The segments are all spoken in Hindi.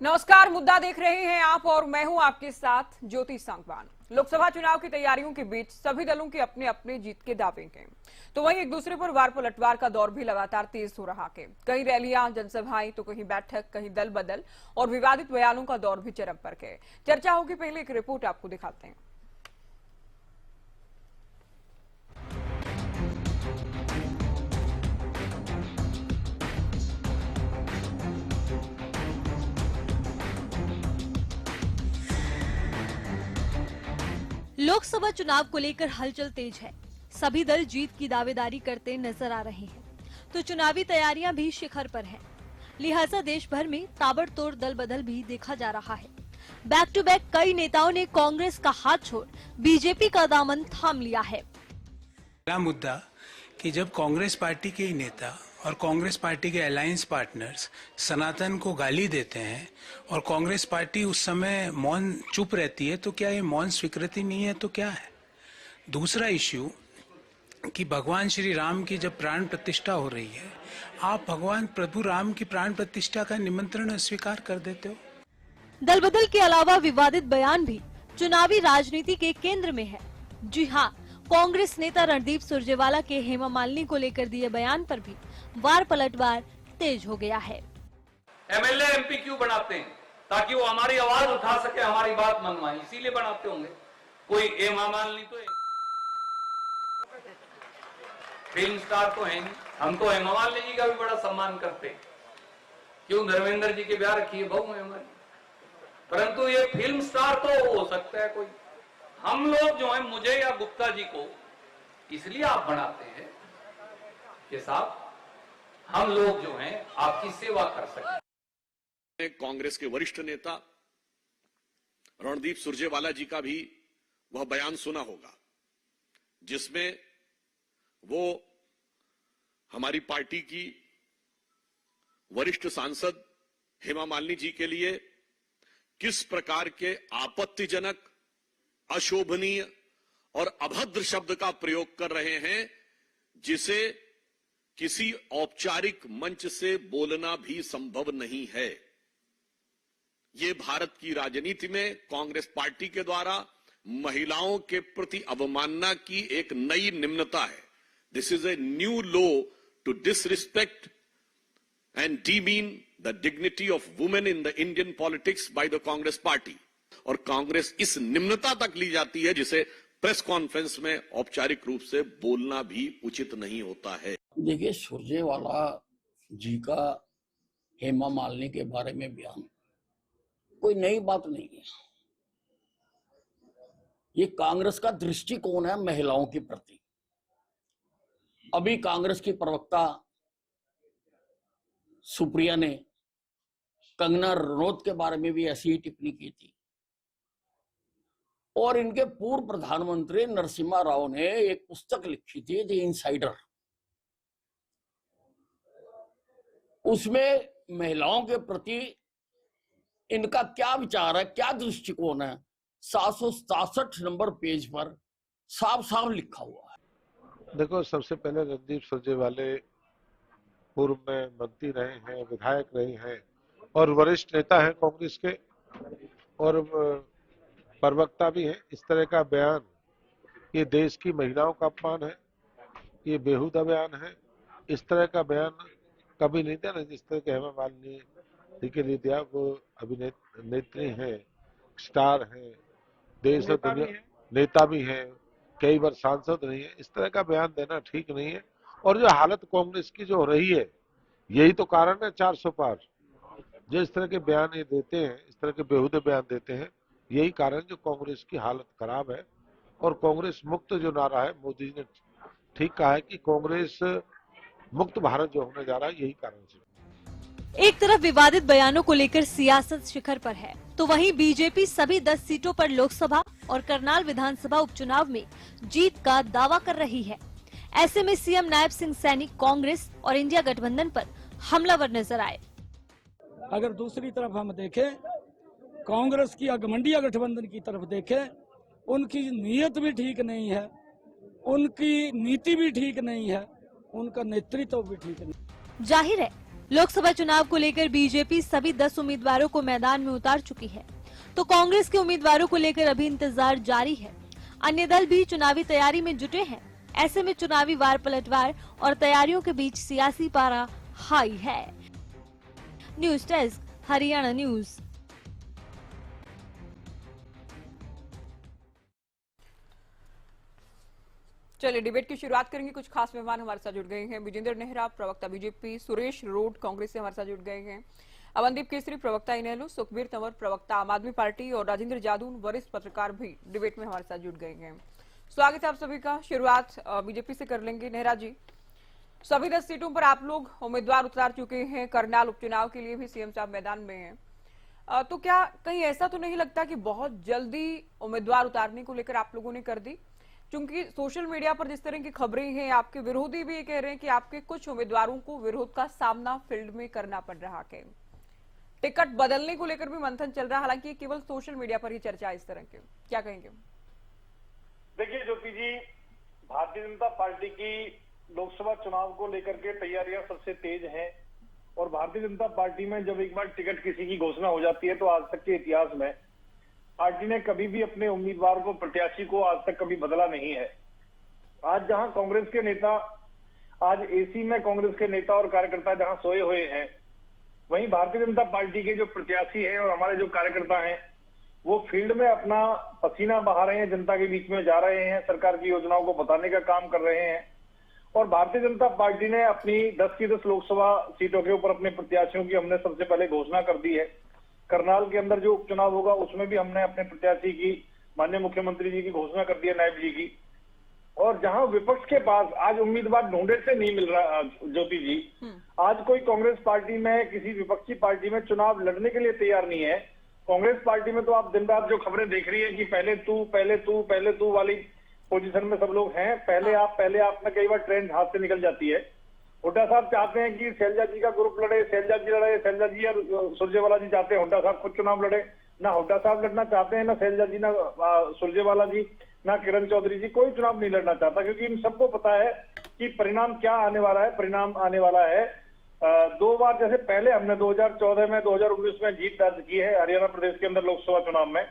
नमस्कार, मुद्दा देख रहे हैं आप और मैं हूं आपके साथ ज्योति सांगवान। लोकसभा चुनाव की तैयारियों के बीच सभी दलों के अपने अपने जीत के दावे हैं, तो वहीं एक दूसरे पर वार पलटवार का दौर भी लगातार तेज हो रहा है। कहीं रैलियां, जनसभाएं, तो कहीं बैठक, कहीं दल बदल और विवादित बयानों का दौर भी चरम पर है। चर्चा होगी, पहले एक रिपोर्ट आपको दिखाते हैं। लोकसभा चुनाव को लेकर हलचल तेज है। सभी दल जीत की दावेदारी करते नजर आ रहे हैं, तो चुनावी तैयारियां भी शिखर पर हैं। लिहाजा देश भर में ताबड़तोड़ दल बदल भी देखा जा रहा है। बैक टू बैक कई नेताओं ने कांग्रेस का हाथ छोड़ बीजेपी का दामन थाम लिया है। पहला मुद्दा कि जब कांग्रेस पार्टी के ही नेता और कांग्रेस पार्टी के अलायंस पार्टनर्स सनातन को गाली देते हैं और कांग्रेस पार्टी उस समय मौन चुप रहती है, तो क्या ये मौन स्वीकृति नहीं है तो क्या है? दूसरा इश्यू कि भगवान श्री राम की जब प्राण प्रतिष्ठा हो रही है, आप भगवान प्रभु राम की प्राण प्रतिष्ठा का निमंत्रण अस्वीकार कर देते हो। दल बदल के अलावा विवादित बयान भी चुनावी राजनीति के केंद्र में है। जी हाँ, कांग्रेस नेता रणदीप सुरजेवाला के हेमा मालिनी को लेकर दिए बयान पर भी वार पलटवार तेज हो गया है। एमएलए एमपी क्यों बनाते हैं? ताकि वो हमारी आवाज उठा सके, हमारी बात मनवाए, इसीलिए बनाते होंगे। कोई हेमा मालिनी तो फिल्म स्टार तो है नहीं। हम तो हेमा मालिनी जी का भी बड़ा सम्मान करते हैं। क्यों धर्मेंद्र जी के ब्याह रखी है बहू है हमारी, परंतु ये फिल्म स्टार तो हो सकता है कोई। हम लोग जो है, मुझे या गुप्ता जी को इसलिए आप बनाते हैं कि साहब हम लोग जो हैं आपकी सेवा कर सकें। कांग्रेस के वरिष्ठ नेता रणदीप सुरजेवाला जी का भी वह बयान सुना होगा, जिसमें वो हमारी पार्टी की वरिष्ठ सांसद हेमा मालिनी जी के लिए किस प्रकार के आपत्तिजनक, अशोभनीय और अभद्र शब्द का प्रयोग कर रहे हैं, जिसे किसी औपचारिक मंच से बोलना भी संभव नहीं है। ये भारत की राजनीति में कांग्रेस पार्टी के द्वारा महिलाओं के प्रति अवमानना की एक नई निम्नता है। This is a new low to disrespect and demean the dignity of women in the Indian politics by the Congress party. और कांग्रेस इस निम्नता तक ली जाती है जिसे प्रेस कॉन्फ्रेंस में औपचारिक रूप से बोलना भी उचित नहीं होता है। देखिए, सुरजेवाला जी का हेमा मालिनी के बारे में बयान कोई नई बात नहीं है। ये कांग्रेस का दृष्टिकोण है महिलाओं के प्रति। अभी कांग्रेस की प्रवक्ता सुप्रिया ने कंगना रनौत के बारे में भी ऐसी ही टिप्पणी की थी, और इनके पूर्व प्रधानमंत्री नरसिम्हा राव ने एक पुस्तक लिखी थी, द इनसाइडर। उसमें महिलाओं के प्रति इनका क्या विचार है, क्या दृष्टिकोण है, 767 नंबर पेज पर साफ साफ लिखा हुआ है। देखो, सबसे पहले रणदीप सुरजेवाला पूर्व में मंत्री रहे हैं, विधायक रहे हैं और वरिष्ठ नेता हैं कांग्रेस के, और प्रवक्ता भी हैं। इस तरह का बयान ये देश की महिलाओं का अपमान है, ये बेहुदा बयान है। इस तरह का बयान कभी नहीं दिया ना, जिस तरह के हेमा मालिनी के लिए दिया। वो अभिनेत्री हैं, स्टार हैं, देश और दुनिया नेता भी हैं, कई बार सांसद रही है। इस तरह का बयान देना ठीक नहीं है। और जो हालत कांग्रेस की जो हो रही है, यही तो कारण है 400 पार। जो इस तरह के बयान ये देते हैं, इस तरह के बेहुदे बयान देते हैं, यही कारण जो कांग्रेस की हालत खराब है। और कांग्रेस मुक्त जो नारा है, मोदी जी ने ठीक कहा है कि कांग्रेस मुक्त भारत जो होने जा रहा है, यही कारण से। एक तरफ विवादित बयानों को लेकर सियासत शिखर पर है, तो वहीं बीजेपी सभी 10 सीटों पर लोकसभा और करनाल विधानसभा उपचुनाव में जीत का दावा कर रही है। ऐसे में सीएम नायब सिंह सैनी कांग्रेस और इंडिया गठबंधन पर हमलावर नजर आए। अगर दूसरी तरफ हम देखें, कांग्रेस की अगमंडिया गठबंधन की तरफ देखें, उनकी नीयत भी ठीक नहीं है, उनकी नीति भी ठीक नहीं है, उनका नेतृत्व भी ठीक नहीं। जाहिर है लोकसभा चुनाव को लेकर बीजेपी सभी 10 उम्मीदवारों को मैदान में उतार चुकी है, तो कांग्रेस के उम्मीदवारों को लेकर अभी इंतजार जारी है। अन्य दल भी चुनावी तैयारी में जुटे हैं। ऐसे में चुनावी वार पलटवार और तैयारियों के बीच सियासी पारा हाई है। News desk, Haryana news. चलिए डिबेट की शुरुआत करेंगे। कुछ खास मेहमान हमारे साथ जुड़ गए हैं। विजेंद्र नेहरा, प्रवक्ता बीजेपी, सुरेश रोड कांग्रेस से हमारे साथ जुड़ गए हैं। अवनदीप केसरी, प्रवक्ता इनेलो, सुखबीर तंवर, प्रवक्ता आम आदमी पार्टी और राजेंद्र जादून, वरिष्ठ पत्रकार भी डिबेट में हमारे साथ जुड़ गए हैं। स्वागत है आप सभी का। शुरुआत बीजेपी से कर लेंगे। नेहरा जी, सभी 10 सीटों पर आप लोग उम्मीदवार उतार चुके हैं। करनाल उपचुनाव के लिए भी सीएम साहब मैदान में हैं। तो क्या कहीं ऐसा तो नहीं लगता कि बहुत जल्दी उम्मीदवार उतारने को लेकर आप लोगों ने कर दी? क्योंकि सोशल मीडिया पर जिस तरह की खबरें हैं, आपके विरोधी भी ये कह रहे हैं कि आपके कुछ उम्मीदवारों को विरोध का सामना फील्ड में करना पड़ रहा है। टिकट बदलने को लेकर भी मंथन चल रहा है, हालांकि केवल सोशल मीडिया पर ही चर्चा है इस तरह की। क्या कहेंगे? देखिए ज्योति जी, भारतीय जनता पार्टी की लोकसभा चुनाव को लेकर के तैयारियां सबसे तेज हैं और भारतीय जनता पार्टी में जब एक बार टिकट किसी की घोषणा हो जाती है तो आज तक के इतिहास में पार्टी ने कभी भी अपने उम्मीदवार को, प्रत्याशी को आज तक कभी बदला नहीं है। आज जहां कांग्रेस के नेता, आज एसी में कांग्रेस के नेता और कार्यकर्ता जहां सोए हुए हैं, वहीं भारतीय जनता पार्टी के जो प्रत्याशी हैं और हमारे जो कार्यकर्ता हैं वो फील्ड में अपना पसीना बहा रहे हैं, जनता के बीच में जा रहे हैं, सरकार की योजनाओं को बताने का काम कर रहे हैं। और भारतीय जनता पार्टी ने अपनी 10 की 10 लोकसभा सीटों के ऊपर अपने प्रत्याशियों की हमने सबसे पहले घोषणा कर दी है। करनाल के अंदर जो उपचुनाव होगा उसमें भी हमने अपने प्रत्याशी की माननीय मुख्यमंत्री जी की घोषणा कर दी है, नायब जी की। और जहां विपक्ष के पास आज उम्मीदवार ढूंढे से नहीं मिल रहा ज्योति जी, आज कोई कांग्रेस पार्टी में, किसी विपक्षी पार्टी में चुनाव लड़ने के लिए तैयार नहीं है। कांग्रेस पार्टी में तो आप दिन रात जो खबरें देख रही है कि पहले तू वाली पोजीशन में सब लोग हैं। पहले आप में कई बार ट्रेंड हाथ से निकल जाती है। हुड्डा साहब चाहते हैं कि शैलजा जी का ग्रुप लड़े, शैलजा जी लड़े, शैलजा जी और सुरजेवाला जी चाहते हैं हुड्डा साहब खुद चुनाव लड़े। ना हुड्डा साहब लड़ना चाहते हैं, ना शैलजा जी, ना सुरजेवाला जी, ना किरण चौधरी जी, कोई चुनाव नहीं लड़ना चाहता, क्योंकि इन सबको पता है कि परिणाम क्या आने वाला है। परिणाम आने वाला है 2 बार, जैसे पहले हमने 2014 में, 2019 में जीत दर्ज की है हरियाणा प्रदेश के अंदर लोकसभा चुनाव में।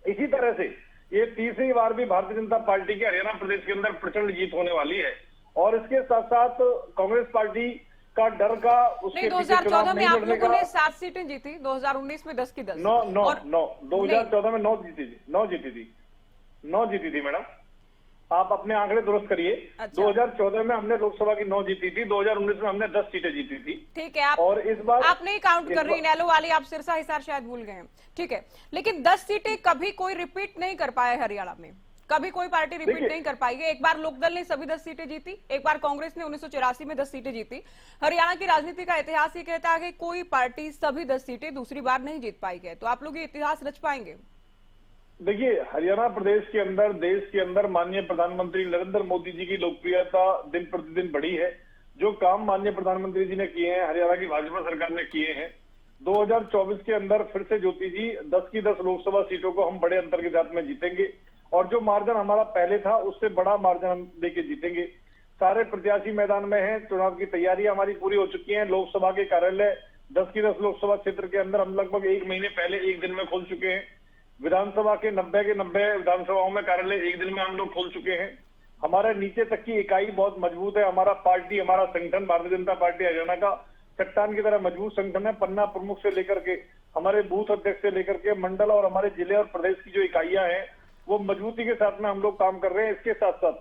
इसी तरह से ये तीसरी बार भी भारतीय जनता पार्टी के हरियाणा प्रदेश के अंदर प्रचंड जीत होने वाली है। और इसके साथ साथ कांग्रेस पार्टी का डर का उसके 2014 में आप लोगों ने 7 सीटें जीती, 2019 में 10 की 10। 2014 में 9 जीती थी मैडम। आप अपने आंकड़े दुरुस्त करिए। अच्छा। 2014 में हमने लोकसभा की 9 जीती थी, 2019 में हमने 10 सीटें जीती थी। ठीक है, आप और इस बार आप नहीं काउंट कर रही नैलो वाली, आप सिरसा हिसार शायद भूल गए हैं। ठीक है, लेकिन 10 सीटें कभी कोई रिपीट नहीं कर पाया हरियाणा में, कभी कोई पार्टी रिपीट नहीं कर पाई है। एक बार लोकदल ने सभी 10 सीटें जीती, एक बार कांग्रेस ने 1984 में 10 सीटें जीती। हरियाणा की राजनीति का इतिहास ये कहता है कि कोई पार्टी सभी 10 सीटें दूसरी बार नहीं जीत पाई है। तो आप लोग ये इतिहास रच पाएंगे? देखिए, हरियाणा प्रदेश के अंदर, देश के अंदर माननीय प्रधानमंत्री नरेंद्र मोदी जी की लोकप्रियता दिन प्रतिदिन बढ़ी है। जो काम माननीय प्रधानमंत्री जी ने किए हैं, हरियाणा की भाजपा सरकार ने किए हैं, 2024 के अंदर फिर से ज्योति जी 10 की 10 लोकसभा सीटों को हम बड़े अंतर के साथ में जीतेंगे। और जो मार्जिन हमारा पहले था उससे बड़ा मार्जिन हम लेके जीतेंगे। सारे प्रत्याशी मैदान में हैं, चुनाव की तैयारी हमारी पूरी हो चुकी है। लोकसभा के कार्यालय 10 की 10 लोकसभा क्षेत्र के अंदर हम लगभग 1 महीने पहले 1 दिन में खोल चुके हैं। विधानसभा के 90 के 90 विधानसभाओं में कार्यालय 1 दिन में हम लोग खोल चुके हैं। हमारे नीचे तक की इकाई बहुत मजबूत है। हमारा पार्टी, हमारा संगठन भारतीय जनता पार्टी हरियाणा का चट्टान की तरह मजबूत संगठन है। पन्ना प्रमुख से लेकर के हमारे बूथ अध्यक्ष से लेकर के मंडल और हमारे जिले और प्रदेश की जो इकाइयां हैं वो मजबूती के साथ में हम लोग काम कर रहे हैं। इसके साथ साथ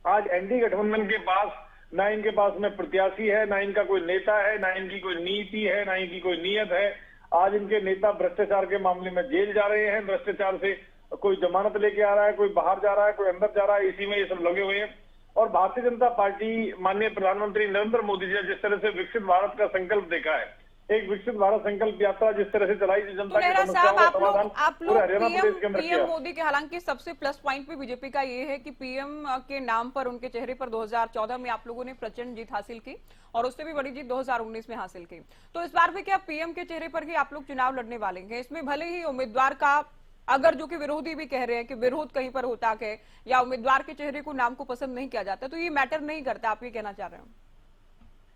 आज एनडीए गठबंधन के पास ना इनके पास में प्रत्याशी है, ना इनका कोई नेता है, ना इनकी कोई नीति है, ना इनकी कोई नीयत है। आज इनके नेता भ्रष्टाचार के मामले में जेल जा रहे हैं। भ्रष्टाचार से कोई जमानत लेके आ रहा है, कोई बाहर जा रहा है, कोई अंदर जा रहा है, इसी में ये सब लगे हुए हैं। और भारतीय जनता पार्टी, माननीय प्रधानमंत्री नरेंद्र मोदी जी ने जिस तरह से विकसित भारत का संकल्प देखा है, एक विकसित भारत संकल्प यात्रा जिस तरह से चलाई, जनता की समस्याओं का समाधान पूरे हरियाणा प्रदेश के अंदर किया। पीएम मोदी के हालांकि सबसे प्लस पॉइंट भी बीजेपी का ये है कि पीएम के नाम पर, उनके चेहरे पर 2014 में आप लोगों ने प्रचंड जीत हासिल की और उससे भी बड़ी जीत 2019 में हासिल की। तो इस बार भी क्या पीएम के चेहरे पर ही आप लोग चुनाव लड़ने वाले हैं? इसमें भले ही उम्मीदवार का, अगर जो कि विरोधी भी कह रहे हैं कि विरोध कहीं पर होता है या उम्मीदवार के चेहरे को, नाम को पसंद नहीं किया जाता, तो ये मैटर नहीं करता, आप ये कहना चाह रहे हो?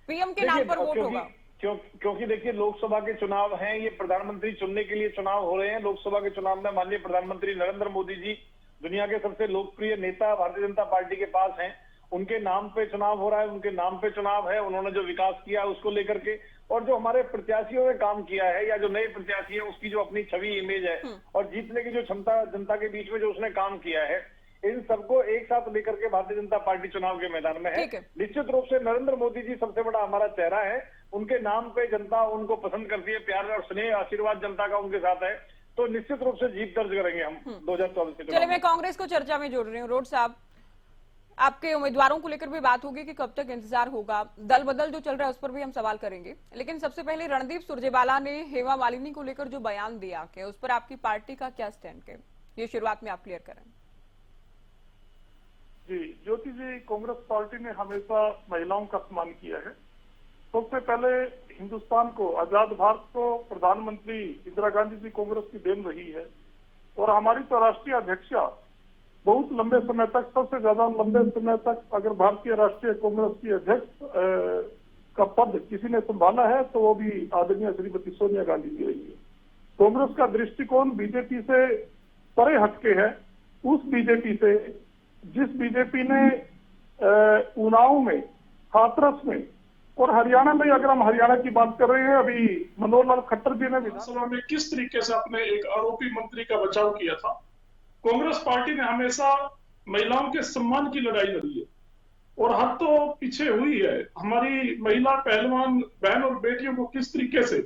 पीएम के नाम पर वोट होगा। क्योंकि देखिए लोकसभा के चुनाव हैं, ये प्रधानमंत्री चुनने के लिए चुनाव हो रहे हैं। लोकसभा के चुनाव में माननीय प्रधानमंत्री नरेंद्र मोदी जी दुनिया के सबसे लोकप्रिय नेता भारतीय जनता पार्टी के पास हैं, उनके नाम पे चुनाव हो रहा है, उनके नाम पे चुनाव है। उन्होंने जो विकास किया उसको लेकर के, और जो हमारे प्रत्याशियों ने काम किया है या जो नए प्रत्याशी है उसकी जो अपनी छवि इमेज है और जीतने की जो क्षमता जनता के बीच में जो उसने काम किया है, इन सबको एक साथ लेकर के भारतीय जनता पार्टी चुनाव के मैदान में है। निश्चित रूप से नरेंद्र मोदी जी सबसे बड़ा हमारा चेहरा है, उनके नाम पे जनता उनको पसंद करती है, प्यार और स्नेह आशीर्वाद जनता का उनके साथ है, तो निश्चित रूप से जीत दर्ज करेंगे हम 2024 के। चलिए मैं कांग्रेस को चर्चा में जोड़ रही हूँ। रोड साहब, आपके उम्मीदवारों को लेकर भी बात होगी कि कब तक इंतजार होगा, दल बदल जो चल रहा है उस पर भी हम सवाल करेंगे, लेकिन सबसे पहले रणदीप सुरजेवाला ने हेमा मालिनी को लेकर जो बयान दिया कि उस पर आपकी पार्टी का क्या स्टैंड है, ये शुरुआत में आप क्लियर करें। जी ज्योति जी, कांग्रेस पार्टी ने हमेशा महिलाओं का सम्मान किया है। सबसे पहले हिंदुस्तान को, आजाद भारत को प्रधानमंत्री इंदिरा गांधी जी कांग्रेस की देन रही है, और हमारी तो राष्ट्रीय अध्यक्षा बहुत लंबे समय तक, सबसे ज्यादा लंबे समय तक अगर भारतीय राष्ट्रीय कांग्रेस की अध्यक्ष का पद किसी ने संभाला है तो वो भी आदरणीय श्रीमती सोनिया गांधी जी रही है। कांग्रेस का दृष्टिकोण बीजेपी से परे हटके है, उस बीजेपी से जिस बीजेपी ने उन्नाव में, हाथरस में और हरियाणा में, अगर हम हरियाणा की बात कर रहे हैं, अभी मनोहर लाल खट्टर जी ने विधानसभा में किस तरीके से अपने एक आरोपी मंत्री का बचाव किया था। कांग्रेस पार्टी ने हमेशा महिलाओं के सम्मान की लड़ाई लड़ी है, और हद तो पीछे हुई है। हमारी महिला पहलवान बहन और बेटियों को किस तरीके से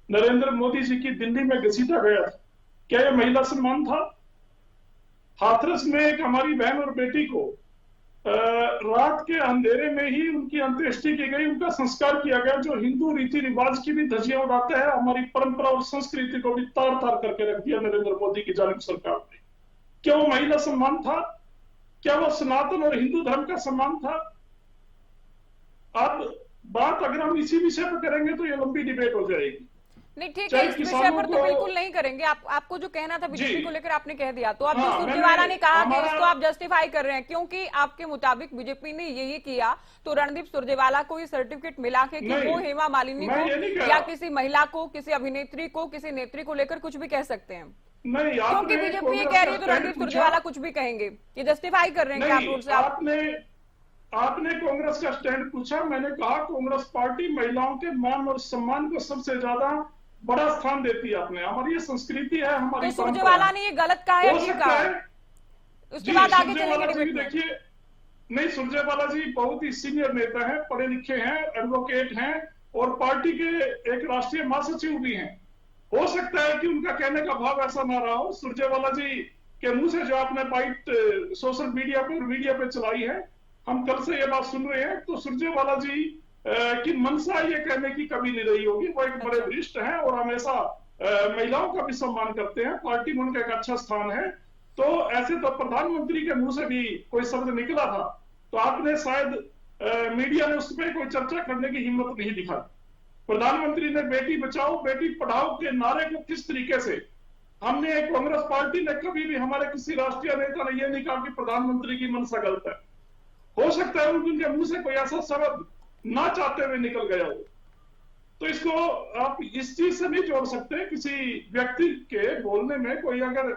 नरेंद्र मोदी जी की दिल्ली में घसीटा गया था, क्या यह महिला सम्मान था? हाथरस में एक हमारी बहन और बेटी को रात के अंधेरे में ही उनकी अंत्येष्टि की गई, उनका संस्कार किया गया, जो हिंदू रीति रिवाज की भी धज्जियां उड़ाते हैं, हमारी परंपरा और संस्कृति को भी तार तार करके रख दिया नरेंद्र मोदी की जानिब सरकार ने। क्या वो महिला सम्मान था? क्या वो सनातन और हिंदू धर्म का सम्मान था? अब बात अगर हम इसी विषय पर करेंगे तो ये लंबी डिबेट हो जाएगी। नहीं ठीक है, इस विषय पर तो बिल्कुल नहीं करेंगे। आपको जो कहना था बीजेपी को लेकर आपने कह दिया, तो अब जो सुरजेवाला ने कहा कि इसको आप जस्टिफाई कर रहे हैं क्योंकि आपके मुताबिक बीजेपी ने यही किया, तो रणदीप सुरजेवाला को ये सर्टिफिकेट मिला के कि वो हेमा मालिनी को या किसी महिला को, किसी अभिनेत्री को, किसी नेत्री को लेकर कुछ भी कह सकते हैं। नहीं, क्योंकि बीजेपी ये कह रही है तो रणदीप सुरजेवाला कुछ भी कहेंगे, ये जस्टिफाई कर रहे हैं क्या आप रोड से? आपने कांग्रेस का स्टैंड पूछा, मैंने कहा कांग्रेस पार्टी महिलाओं के मान और सम्मान को सबसे ज्यादा बड़ा स्थान देती है। आपने, हमारी ये संस्कृति है, हमारी तो सुरजेवाला ने ये गलत कहा है, ठीक कहा? उसके बाद आगे चलेंगे। देखिए, नहीं, सुरजेवाला जी बहुत ही सीनियर नेता हैं, पढ़े लिखे हैं, एडवोकेट हैं और पार्टी के एक राष्ट्रीय महासचिव भी हैं। हो सकता है कि उनका कहने का भाव ऐसा ना रहा हो। सुरजेवाला जी के मुंह से जो आपने बाइट सोशल मीडिया पे और मीडिया पे चलाई है, हम कल से ये बात सुन रहे हैं, तो सुरजेवाला जी की मनसा ये कहने की कभी नहीं रही होगी। वो एक बड़े वरिष्ठ हैं और हमेशा महिलाओं का भी सम्मान करते हैं, पार्टी में उनका एक अच्छा स्थान है। तो ऐसे तो प्रधानमंत्री के मुंह से भी कोई शब्द निकला था, तो आपने शायद मीडिया ने उस पर कोई चर्चा करने की हिम्मत नहीं दिखाई। प्रधानमंत्री ने बेटी बचाओ बेटी पढ़ाओ के नारे को किस तरीके से, हमने कांग्रेस पार्टी ने कभी भी, हमारे किसी राष्ट्रीय नेता ने यह नहीं कहा कि प्रधानमंत्री की मनसा गलत है। हो सकता है उनके मुंह से कोई ऐसा शब्द ना चाहते हुए निकल गया हो, तो इसको आप इस चीज से नहीं जोड़ सकते। किसी व्यक्ति के बोलने में कोई अगर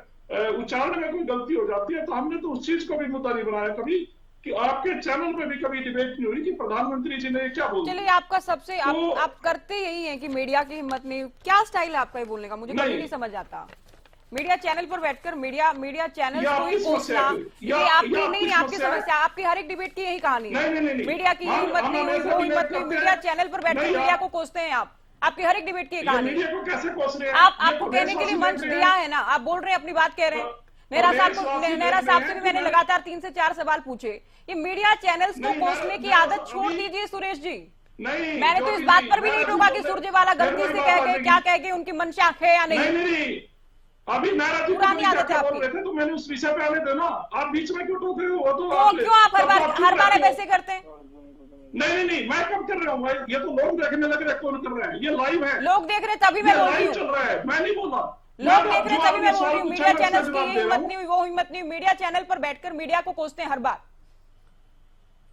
उच्चारण में कोई गलती हो जाती है, तो हमने तो उस चीज को भी मुद्दा नहीं बनाया कभी, कि आपके चैनल पे भी कभी डिबेट नहीं हुई कि प्रधानमंत्री जी ने क्या बोला। चलिए, आपका सबसे तो, आप करते यही है कि मीडिया की हिम्मत नहीं, क्या स्टाइल है आपका ये बोलने का, मुझे कभी नहीं समझ आता। मीडिया चैनल पर बैठकर मीडिया चैनल को ही कोसना, ये आपकी नहीं, आपकी समस्या, आपकी हर एक डिबेट की यही कहानी है। मीडिया की हिम्मत नहीं हुई, वो हिम्मत नहीं, मीडिया चैनल पर बैठकर मीडिया को कोसते हैं आप, आपकी हर एक डिबेट की कहानी। आपको कहने के लिए मंच दिया है ना, आप बोल रहे हैं, अपनी बात कह रहे हैं। नेहरा साहब से भी मैंने लगातार 3 से 4 सवाल पूछे। ये मीडिया चैनल्स को कोसने की आदत छोड़ दीजिए सुरेश जी। मैंने तो इस बात पर भी नहीं टोका कि सुरजेवाला गलती से कह गए, क्या कह गए, उनकी मंशा है या नहीं। अभी नारा जी पुरानी आदत है आपकी, तो मैंने उस विषय पे आने देना, आप बीच में क्यों टोक रहे हो? वो तो क्यों आप हर बार वैसे करते हैं? नहीं, मैं कब कर रहा हूँ? ये तो लोग देखने लग रहे हैं, कौन कर रहा है? ये लाइव है, लोग देख रहे तभी मैं बोल रही हूँ, चल रहा है, मैं नहीं बोला। लोग देख रहे तभी मैं बोल रही हूँ। मीडिया चैनल्स की हिम्मत नहीं हुई, वो हिम्मत नहीं, मीडिया चैनल पर बैठकर मीडिया को कोसते हैं हर बार।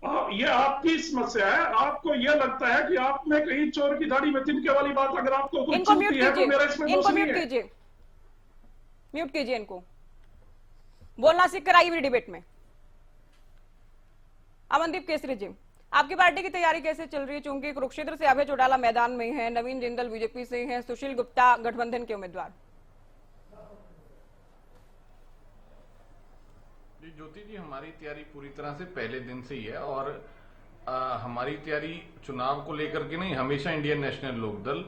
ये आपकी समस्या है। आपको ये लगता है कि आप में कहीं चोर की दाढ़ी में तिनके वाली बात अगर आपको कोई इनको म्यूट चुभती है तो मेरा कीजिए, इसमें दोष इनको नहीं म्यूट है। कीजिए, म्यूट कीजिए इनको, बोलना सीख कर आइए मेरी डिबेट में। अमनदीप केसरी जी, आपकी पार्टी की तैयारी कैसे चल रही है? चूंकि कुरुक्षेत्र से अभय चौटाला मैदान में है, नवीन जिंदल बीजेपी से हैं, सुशील गुप्ता गठबंधन के उम्मीदवार। ज्योति जी, हमारी तैयारी पूरी तरह से पहले दिन से ही है और हमारी तैयारी चुनाव को लेकर के नहीं, हमेशा इंडियन नेशनल लोकदल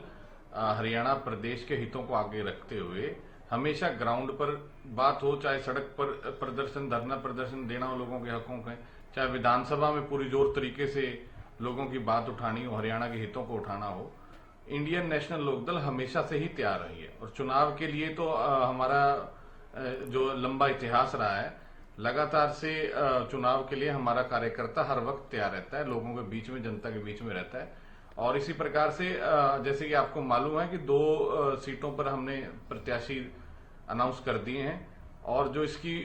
हरियाणा प्रदेश के हितों को आगे रखते हुए हमेशा ग्राउंड पर बात हो, चाहे सड़क पर प्रदर्शन, धरना प्रदर्शन देना हो लोगों के हकों का, चाहे विधानसभा में पूरी जोर तरीके से लोगों की बात उठानी हो, हरियाणा के हितों को उठाना हो, इंडियन नेशनल लोकदल हमेशा से ही तैयार रही है। और चुनाव के लिए तो हमारा जो लंबा इतिहास रहा है, लगातार से चुनाव के लिए हमारा कार्यकर्ता हर वक्त तैयार रहता है, लोगों के बीच में, जनता के बीच में रहता है। और इसी प्रकार से जैसे कि आपको मालूम है कि 2 सीटों पर हमने प्रत्याशी अनाउंस कर दिए हैं और जो इसकी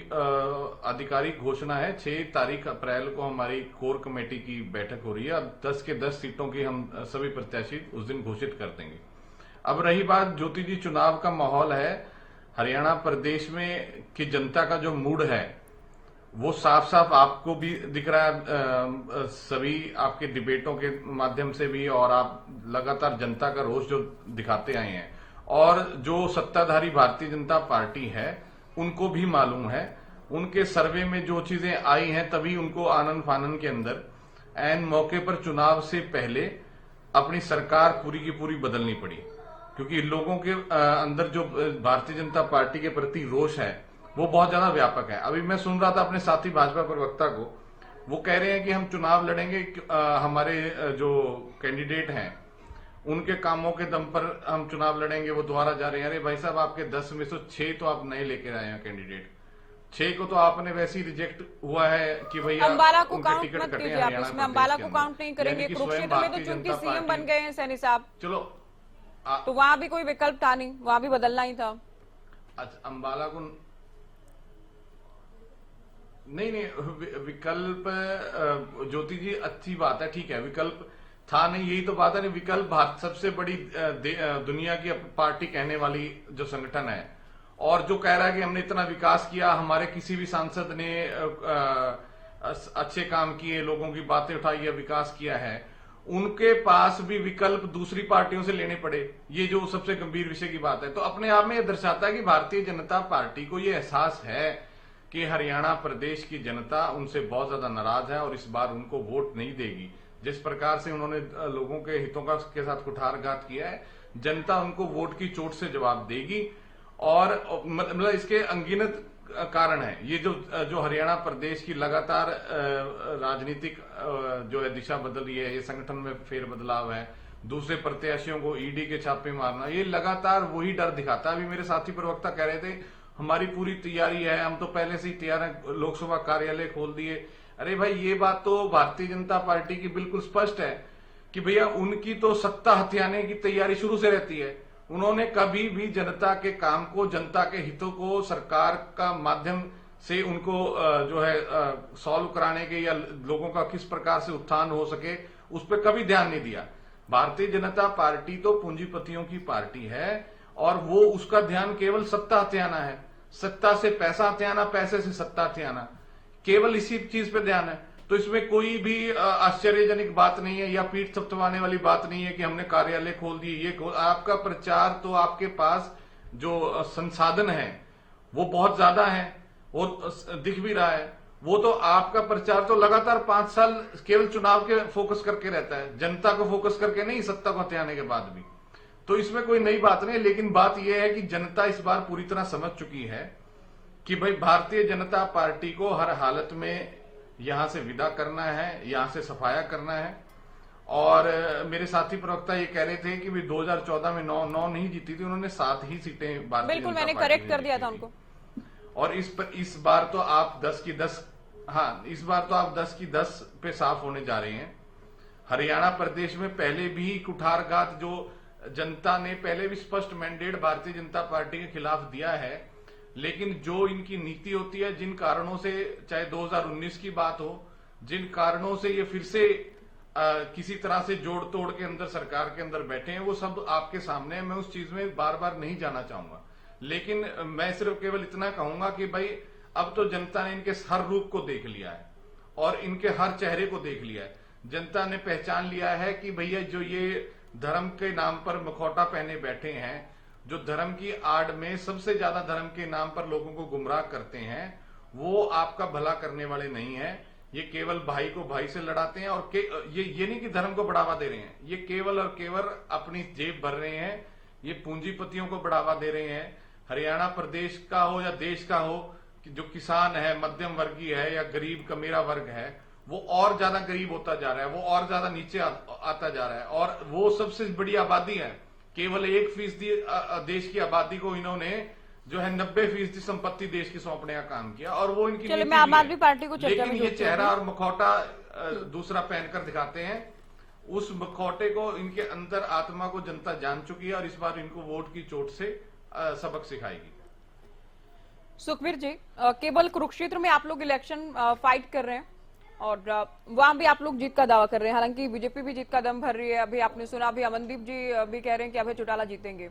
आधिकारिक घोषणा है 6 तारीख अप्रैल को हमारी कोर कमेटी की बैठक हो रही है। अब 10 के 10 सीटों की हम सभी प्रत्याशी उस दिन घोषित कर देंगे। अब रही बात ज्योति जी, चुनाव का माहौल है हरियाणा प्रदेश में कि जनता का जो मूड है वो साफ साफ आपको भी दिख रहा है, सभी आपके डिबेटों के माध्यम से भी, और आप लगातार जनता का रोष जो दिखाते आए हैं। और जो सत्ताधारी भारतीय जनता पार्टी है उनको भी मालूम है, उनके सर्वे में जो चीजें आई हैं तभी उनको आनन फानन के अंदर एन मौके पर चुनाव से पहले अपनी सरकार पूरी की पूरी बदलनी पड़ी, क्योंकि लोगों के अंदर जो भारतीय जनता पार्टी के प्रति रोष है वो बहुत ज्यादा व्यापक है। अभी मैं सुन रहा था अपने साथी भाजपा प्रवक्ता को, वो कह रहे हैं कि हम चुनाव लड़ेंगे, हमारे जो कैंडिडेट हैं उनके कामों के दम पर हम चुनाव लड़ेंगे, वो दोबारा जा रहे हैं। अरे भाई साहब, आपके 10 में से 6 तो आप नए लेकर आए हैं कैंडिडेट, 6 को तो आपने वैसे ही रिजेक्ट हुआ है कि भैया अंबाला को उनके काउंट टिकट मत कटे कीजिए आप, इसमें अंबाला को काउंट नहीं करेंगे। कुरुक्षेत्र में तो चूंकि सीएम बन गए हैं सैनी साहब, चलो तो वहां भी कोई विकल्प था नहीं, वहां भी बदलना ही था। अच्छा, अंबाला को नहीं, विकल्प ज्योति जी अच्छी बात है, ठीक है, विकल्प था नहीं, यही तो बात है। नहीं, विकल्प भारत सबसे बड़ी दुनिया की पार्टी कहने वाली जो संगठन है, और जो कह रहा है कि हमने इतना विकास किया, हमारे किसी भी सांसद ने अच्छे काम किए, लोगों की बातें उठाई है, विकास किया है, उनके पास भी विकल्प दूसरी पार्टियों से लेने पड़े, ये जो सबसे गंभीर विषय की बात है। तो अपने आप में यह दर्शाता है कि भारतीय जनता पार्टी को यह एहसास है कि हरियाणा प्रदेश की जनता उनसे बहुत ज्यादा नाराज है और इस बार उनको वोट नहीं देगी। जिस प्रकार से उन्होंने लोगों के हितों का के साथ कुठारघात किया है, जनता उनको वोट की चोट से जवाब देगी। और मतलब इसके अनगिनत कारण है, ये जो हरियाणा प्रदेश की लगातार राजनीतिक जो है दिशा बदल रही है, ये संगठन में फेरबदलाव है, दूसरे प्रत्याशियों को ईडी के छापे मारना, ये लगातार वही डर दिखाता है। अभी मेरे साथी प्रवक्ता कह रहे थे हमारी पूरी तैयारी है, हम तो पहले से ही तैयार हैं, लोकसभा कार्यालय खोल दिए। अरे भाई, ये बात तो भारतीय जनता पार्टी की बिल्कुल स्पष्ट है कि भैया उनकी तो सत्ता हथियाने की तैयारी शुरू से रहती है। उन्होंने कभी भी जनता के काम को, जनता के हितों को सरकार का माध्यम से उनको जो है सॉल्व कराने के या लोगों का किस प्रकार से उत्थान हो सके, उस पर कभी ध्यान नहीं दिया। भारतीय जनता पार्टी तो पूंजीपतियों की पार्टी है और वो उसका ध्यान केवल सत्ता हथियाना है, सत्ता से पैसा हथियाना, पैसे से सत्ता हथियाना, केवल इसी चीज पे ध्यान है। तो इसमें कोई भी आश्चर्यजनक बात नहीं है या पीठ थपथपाने वाली बात नहीं है कि हमने कार्यालय खोल दिए, ये आपका प्रचार तो आपके पास जो संसाधन है वो बहुत ज्यादा है और दिख भी रहा है। वो तो आपका प्रचार तो लगातार 5 साल केवल चुनाव के फोकस करके रहता है, जनता को फोकस करके नहीं, सत्ता को हथियाने के बाद भी। तो इसमें कोई नई बात नहीं है, लेकिन बात यह है कि जनता इस बार पूरी तरह समझ चुकी है कि भाई भारतीय जनता पार्टी को हर हालत में यहां से विदा करना है, यहां से सफाया करना है। और मेरे साथी प्रवक्ता ये कह रहे थे कि भी 2014 में 9 नहीं जीती थी, उन्होंने 7 ही सीटें भारतीय बिल्कुल, जनता मैंने पार्टी करेक्ट कर दिया था उनको। और इस बार तो आप 10 की 10, हाँ, इस बार तो आप 10 की 10 पे साफ होने जा रहे हैं। हरियाणा प्रदेश में पहले भी कुठारघात, जो जनता ने पहले भी स्पष्ट मैंडेट भारतीय जनता पार्टी के खिलाफ दिया है, लेकिन जो इनकी नीति होती है, जिन कारणों से, चाहे 2019 की बात हो, जिन कारणों से ये फिर से किसी तरह से जोड़ तोड़ के अंदर सरकार के अंदर बैठे हैं, वो सब आपके सामने है। मैं उस चीज में बार बार नहीं जाना चाहूंगा, लेकिन मैं सिर्फ केवल इतना कहूंगा कि भाई अब तो जनता ने इनके हर रूप को देख लिया है और इनके हर चेहरे को देख लिया है। जनता ने पहचान लिया है कि भैया जो ये धर्म के नाम पर मुखौटा पहने बैठे हैं, जो धर्म की आड़ में सबसे ज्यादा धर्म के नाम पर लोगों को गुमराह करते हैं, वो आपका भला करने वाले नहीं है। ये केवल भाई को भाई से लड़ाते हैं और ये नहीं कि धर्म को बढ़ावा दे रहे हैं, ये केवल और केवल अपनी जेब भर रहे हैं। ये पूंजीपतियों को बढ़ावा दे रहे हैं। हरियाणा प्रदेश का हो या देश का हो, जो किसान है, मध्यम वर्गीय है या गरीब का मेरा वर्ग है, वो और ज्यादा गरीब होता जा रहा है, वो और ज्यादा नीचे आता जा रहा है। और वो सबसे बड़ी आबादी है। केवल 1% देश की आबादी को इन्होंने जो है 90% संपत्ति देश की सौंपने का काम किया और वो इनकी चलिए मैं आम आदमी पार्टी को चर्चा में लेकिन ये चेहरा और मुखौटा दूसरा पहनकर दिखाते हैं। उस मुखौटे को इनके अंदर आत्मा को जनता जान चुकी है और इस बार इनको वोट की चोट से सबक सिखाएगी। सुखबीर जी, केवल कुरुक्षेत्र में आप लोग इलेक्शन फाइट कर रहे हैं और वहां भी आप लोग जीत का दावा कर रहे हैं, हालांकि बीजेपी भी जीत का दम भर रही है। अभी आपने सुना, अभी अमनदीप जी भी कह रहे हैं कि अभय चौटाला जीतेंगे।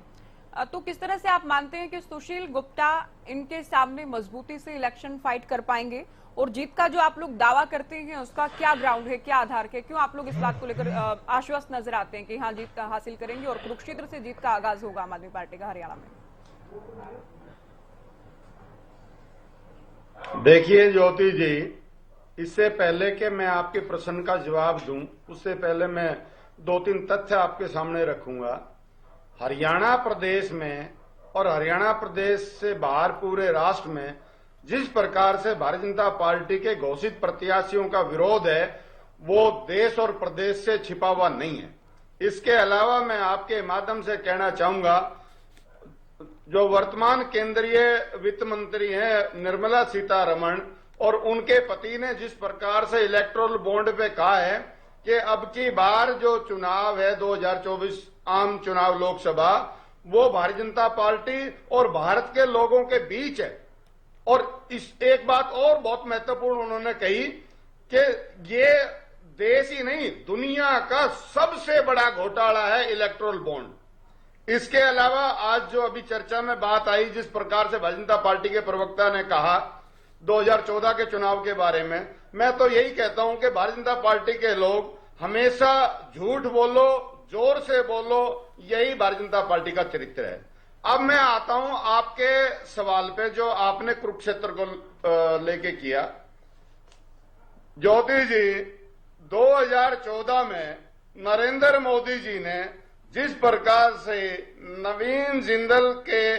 तो किस तरह से आप मानते हैं कि सुशील गुप्ता इनके सामने मजबूती से इलेक्शन फाइट कर पाएंगे और जीत का जो आप लोग दावा करते हैं उसका क्या ग्राउंड है, क्या आधार है, क्यों आप लोग इस बात को लेकर आश्वस्त नजर आते हैं कि हाँ जीत हासिल करेंगे और कुरुक्षेत्र से जीत का आगाज होगा आम आदमी पार्टी का हरियाणा में? देखिए ज्योति जी, इससे पहले कि मैं आपके प्रश्न का जवाब दूं, उससे पहले मैं 2-3 तथ्य आपके सामने रखूंगा। हरियाणा प्रदेश में और हरियाणा प्रदेश से बाहर पूरे राष्ट्र में जिस प्रकार से भारतीय जनता पार्टी के घोषित प्रत्याशियों का विरोध है, वो देश और प्रदेश से छिपा हुआ नहीं है। इसके अलावा मैं आपके माध्यम से कहना चाहूंगा, जो वर्तमान केंद्रीय वित्त मंत्री हैं निर्मला सीतारमण, और उनके पति ने जिस प्रकार से इलेक्टोरल बॉन्ड पे कहा है कि अब की बार जो चुनाव है 2024 आम चुनाव लोकसभा, वो भारतीय जनता पार्टी और भारत के लोगों के बीच है। और इस एक बात और बहुत महत्वपूर्ण उन्होंने कही कि ये देश ही नहीं दुनिया का सबसे बड़ा घोटाला है इलेक्टोरल बॉन्ड। इसके अलावा आज जो अभी चर्चा में बात आई, जिस प्रकार से भारतीय जनता पार्टी के प्रवक्ता ने कहा 2014 के चुनाव के बारे में, मैं तो यही कहता हूं कि भारतीय जनता पार्टी के लोग हमेशा झूठ बोलो, जोर से बोलो, यही भारतीय जनता पार्टी का चरित्र है। अब मैं आता हूं आपके सवाल पे जो आपने कुरुक्षेत्र को लेके किया। ज्योति जी, 2014 में नरेंद्र मोदी जी ने जिस प्रकार से नवीन जिंदल के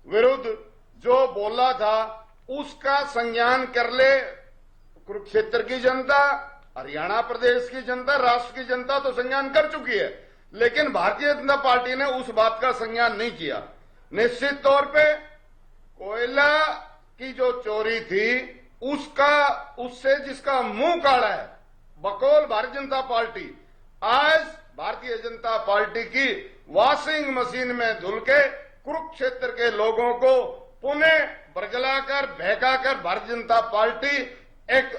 विरुद्ध जो बोला था, उसका संज्ञान कर ले कुरुक्षेत्र की जनता, हरियाणा प्रदेश की जनता, राष्ट्र की जनता तो संज्ञान कर चुकी है, लेकिन भारतीय जनता पार्टी ने उस बात का संज्ञान नहीं किया। निश्चित तौर पे कोयला की जो चोरी थी, उससे जिसका मुंह काढ़ा है बकौल भारतीय जनता पार्टी, आज भारतीय जनता पार्टी की वॉशिंग मशीन में धुल के कुरुक्षेत्र के लोगों को पुनः बरगलाकर बहकाकर भारतीय जनता पार्टी एक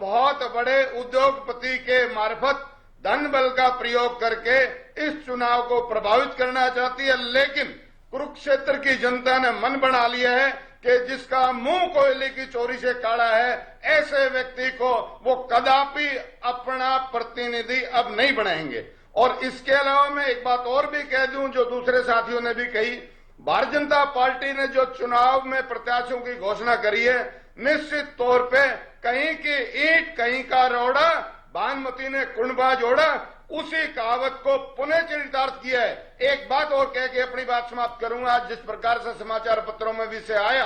बहुत बड़े उद्योगपति के मार्फत धन बल का प्रयोग करके इस चुनाव को प्रभावित करना चाहती है। लेकिन कुरुक्षेत्र की जनता ने मन बना लिया है कि जिसका मुंह कोयले की चोरी से काढ़ा है, ऐसे व्यक्ति को वो कदापि अपना प्रतिनिधि अब नहीं बनाएंगे। और इसके अलावा मैं एक बात और भी कह दूं, जो दूसरे साथियों ने भी कही, भारतीय जनता पार्टी ने जो चुनाव में प्रत्याशियों की घोषणा करी है, निश्चित तौर पे कहीं की ईंट कहीं का रोड़ा, भानुमति ने कुंडबा जोड़ा, उसी कहावत को पुनः चरितार्थ किया है। एक बात और कह के अपनी बात समाप्त करूंगा। जिस प्रकार से समाचार पत्रों में भी से आया,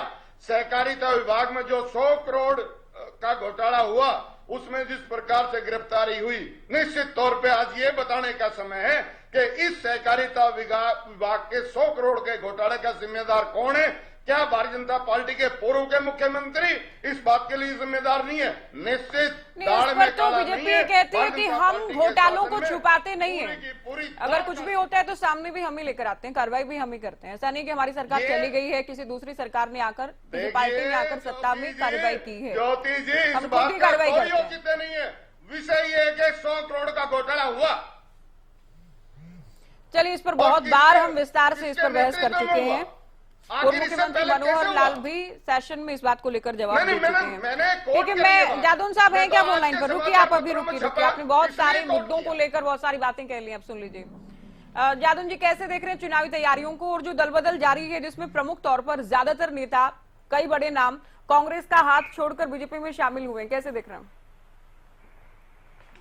सहकारिता विभाग में जो 100 करोड़ का घोटाला हुआ, उसमें जिस प्रकार से गिरफ्तारी हुई, निश्चित तौर पे आज ये बताने का समय है कि इस सहकारिता विभाग के 100 करोड़ के घोटाले का जिम्मेदार कौन है, क्या भारतीय जनता पार्टी के पूर्व के मुख्यमंत्री इस बात के लिए जिम्मेदार नहीं है? निश्चित दाढ़ में तो काला बीजेपी नहीं ये है। कहती है कि हम भारतीय जनता पार्टी के घोटालों को शासन में छुपाते नहीं पूरी हैं। की पूरी अगर कुछ भी होता है तो सामने भी हम ही लेकर आते हैं, कार्रवाई भी हम ही करते हैं। ऐसा नहीं कि हमारी सरकार ये- चली गई है, किसी दूसरी सरकार ने आकर, किसी पार्टी ने आकर सत्ता में कार्रवाई की है। ज्योति जी, इस हम खुद बात ही का कार्रवाई कोई करते हैं। औचित्य नहीं है। विषय ये है कि 100 करोड़ का घोटाला हुआ। चलिए, इस पर और बहुत किसके- बार हम विस्तार से इस किसके पर बहस कर नेतृत्व चुके में हैं। हुआ? पूर्व आखिर इससे मुख्यमंत्री पहले मनोहर कैसे लाल हुआ? भी सेशन में इस बात को लेकर जवाब नहीं, दे चुके मैंने हैं। कोर्ट ठीक है, के मैं लिए जादौन साहब हैं क्या मैं तो वो लाइन आज पर? के रुकिए, समाचार आप अभी पत्रों में रुकिए, छपा, आपने बहुत इसलिए सारे कोर्ट मुद्दों किया। को लेकर बहुत सारी बातें कह ली, अब सुन लीजिए। जादौन जी, कैसे देख रहे हैं चुनावी तैयारियों को और जो दलबदल जारी है, जिसमें प्रमुख तौर पर ज्यादातर नेता, कई बड़े नाम कांग्रेस का हाथ छोड़कर बीजेपी में शामिल हुए हैं, कैसे देख रहे हैं?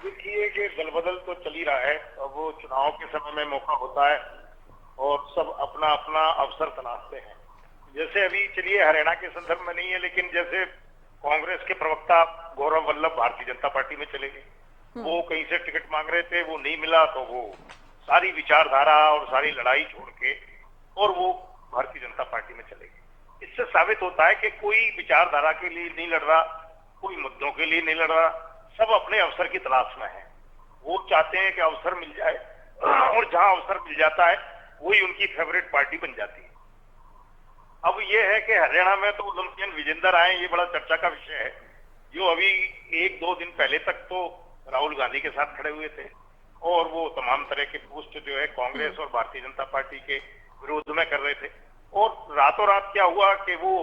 देखिए कि दलबदल तो चल ही रहा है। अब वो चुनाव के समय में मौका होता है और सब अपना अपना अवसर तलाशते हैं। जैसे अभी चलिए हरियाणा के संदर्भ में नहीं है, लेकिन जैसे कांग्रेस के प्रवक्ता गौरव वल्लभ भारतीय जनता पार्टी में चले गए। वो कहीं से टिकट मांग रहे थे, वो नहीं मिला तो वो सारी विचारधारा और सारी लड़ाई छोड़ के और वो भारतीय जनता पार्टी में चले गए। इससे साबित होता है कि कोई विचारधारा के लिए नहीं लड़ रहा, कोई मुद्दों के लिए नहीं लड़ रहा, सब अपने अवसर की तलाश में है। वो चाहते हैं कि अवसर मिल जाए और जहां अवसर मिल जाता है वही उनकी फेवरेट पार्टी बन जाती है। अब ये है कि हरियाणा में तो ओलंपियन विजेंदर आए, ये बड़ा चर्चा का विषय है। जो अभी 1-2 दिन पहले तक तो राहुल गांधी के साथ खड़े हुए थे और वो तमाम तरह के पोस्ट जो है कांग्रेस और भारतीय जनता पार्टी के विरोध में कर रहे थे। और रातों रात क्या हुआ कि वो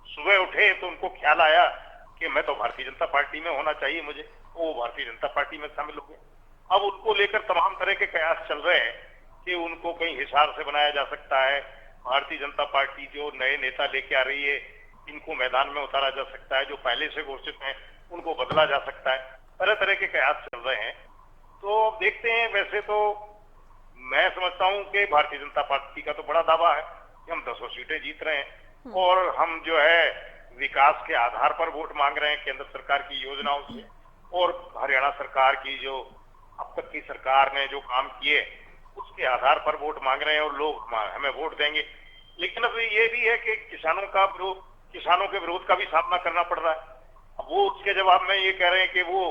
सुबह उठे तो उनको ख्याल आया कि मैं तो भारतीय जनता पार्टी में होना चाहिए मुझे, वो भारतीय जनता पार्टी में शामिल हो गए। अब उनको लेकर तमाम तरह के कयास चल रहे हैं कि उनको कहीं हिसार से बनाया जा सकता है। भारतीय जनता पार्टी जो नए नेता लेके आ रही है, इनको मैदान में उतारा जा सकता है। जो पहले से घोषित हैं उनको बदला जा सकता है। तरह तरह के कयास चल रहे हैं। तो देखते हैं। वैसे तो मैं समझता हूं कि भारतीय जनता पार्टी का तो बड़ा दावा है कि हम 10 सीटें जीत रहे हैं और हम जो है विकास के आधार पर वोट मांग रहे हैं केंद्र सरकार की योजनाओं से। और हरियाणा सरकार की जो अब तक की सरकार ने जो काम किए उसके आधार पर वोट मांग रहे हैं और लोग हमें वोट देंगे। लेकिन अब ये भी है कि किसानों के विरोध का भी सामना करना पड़ रहा है। अब वो उसके जवाब में ये कह रहे हैं कि वो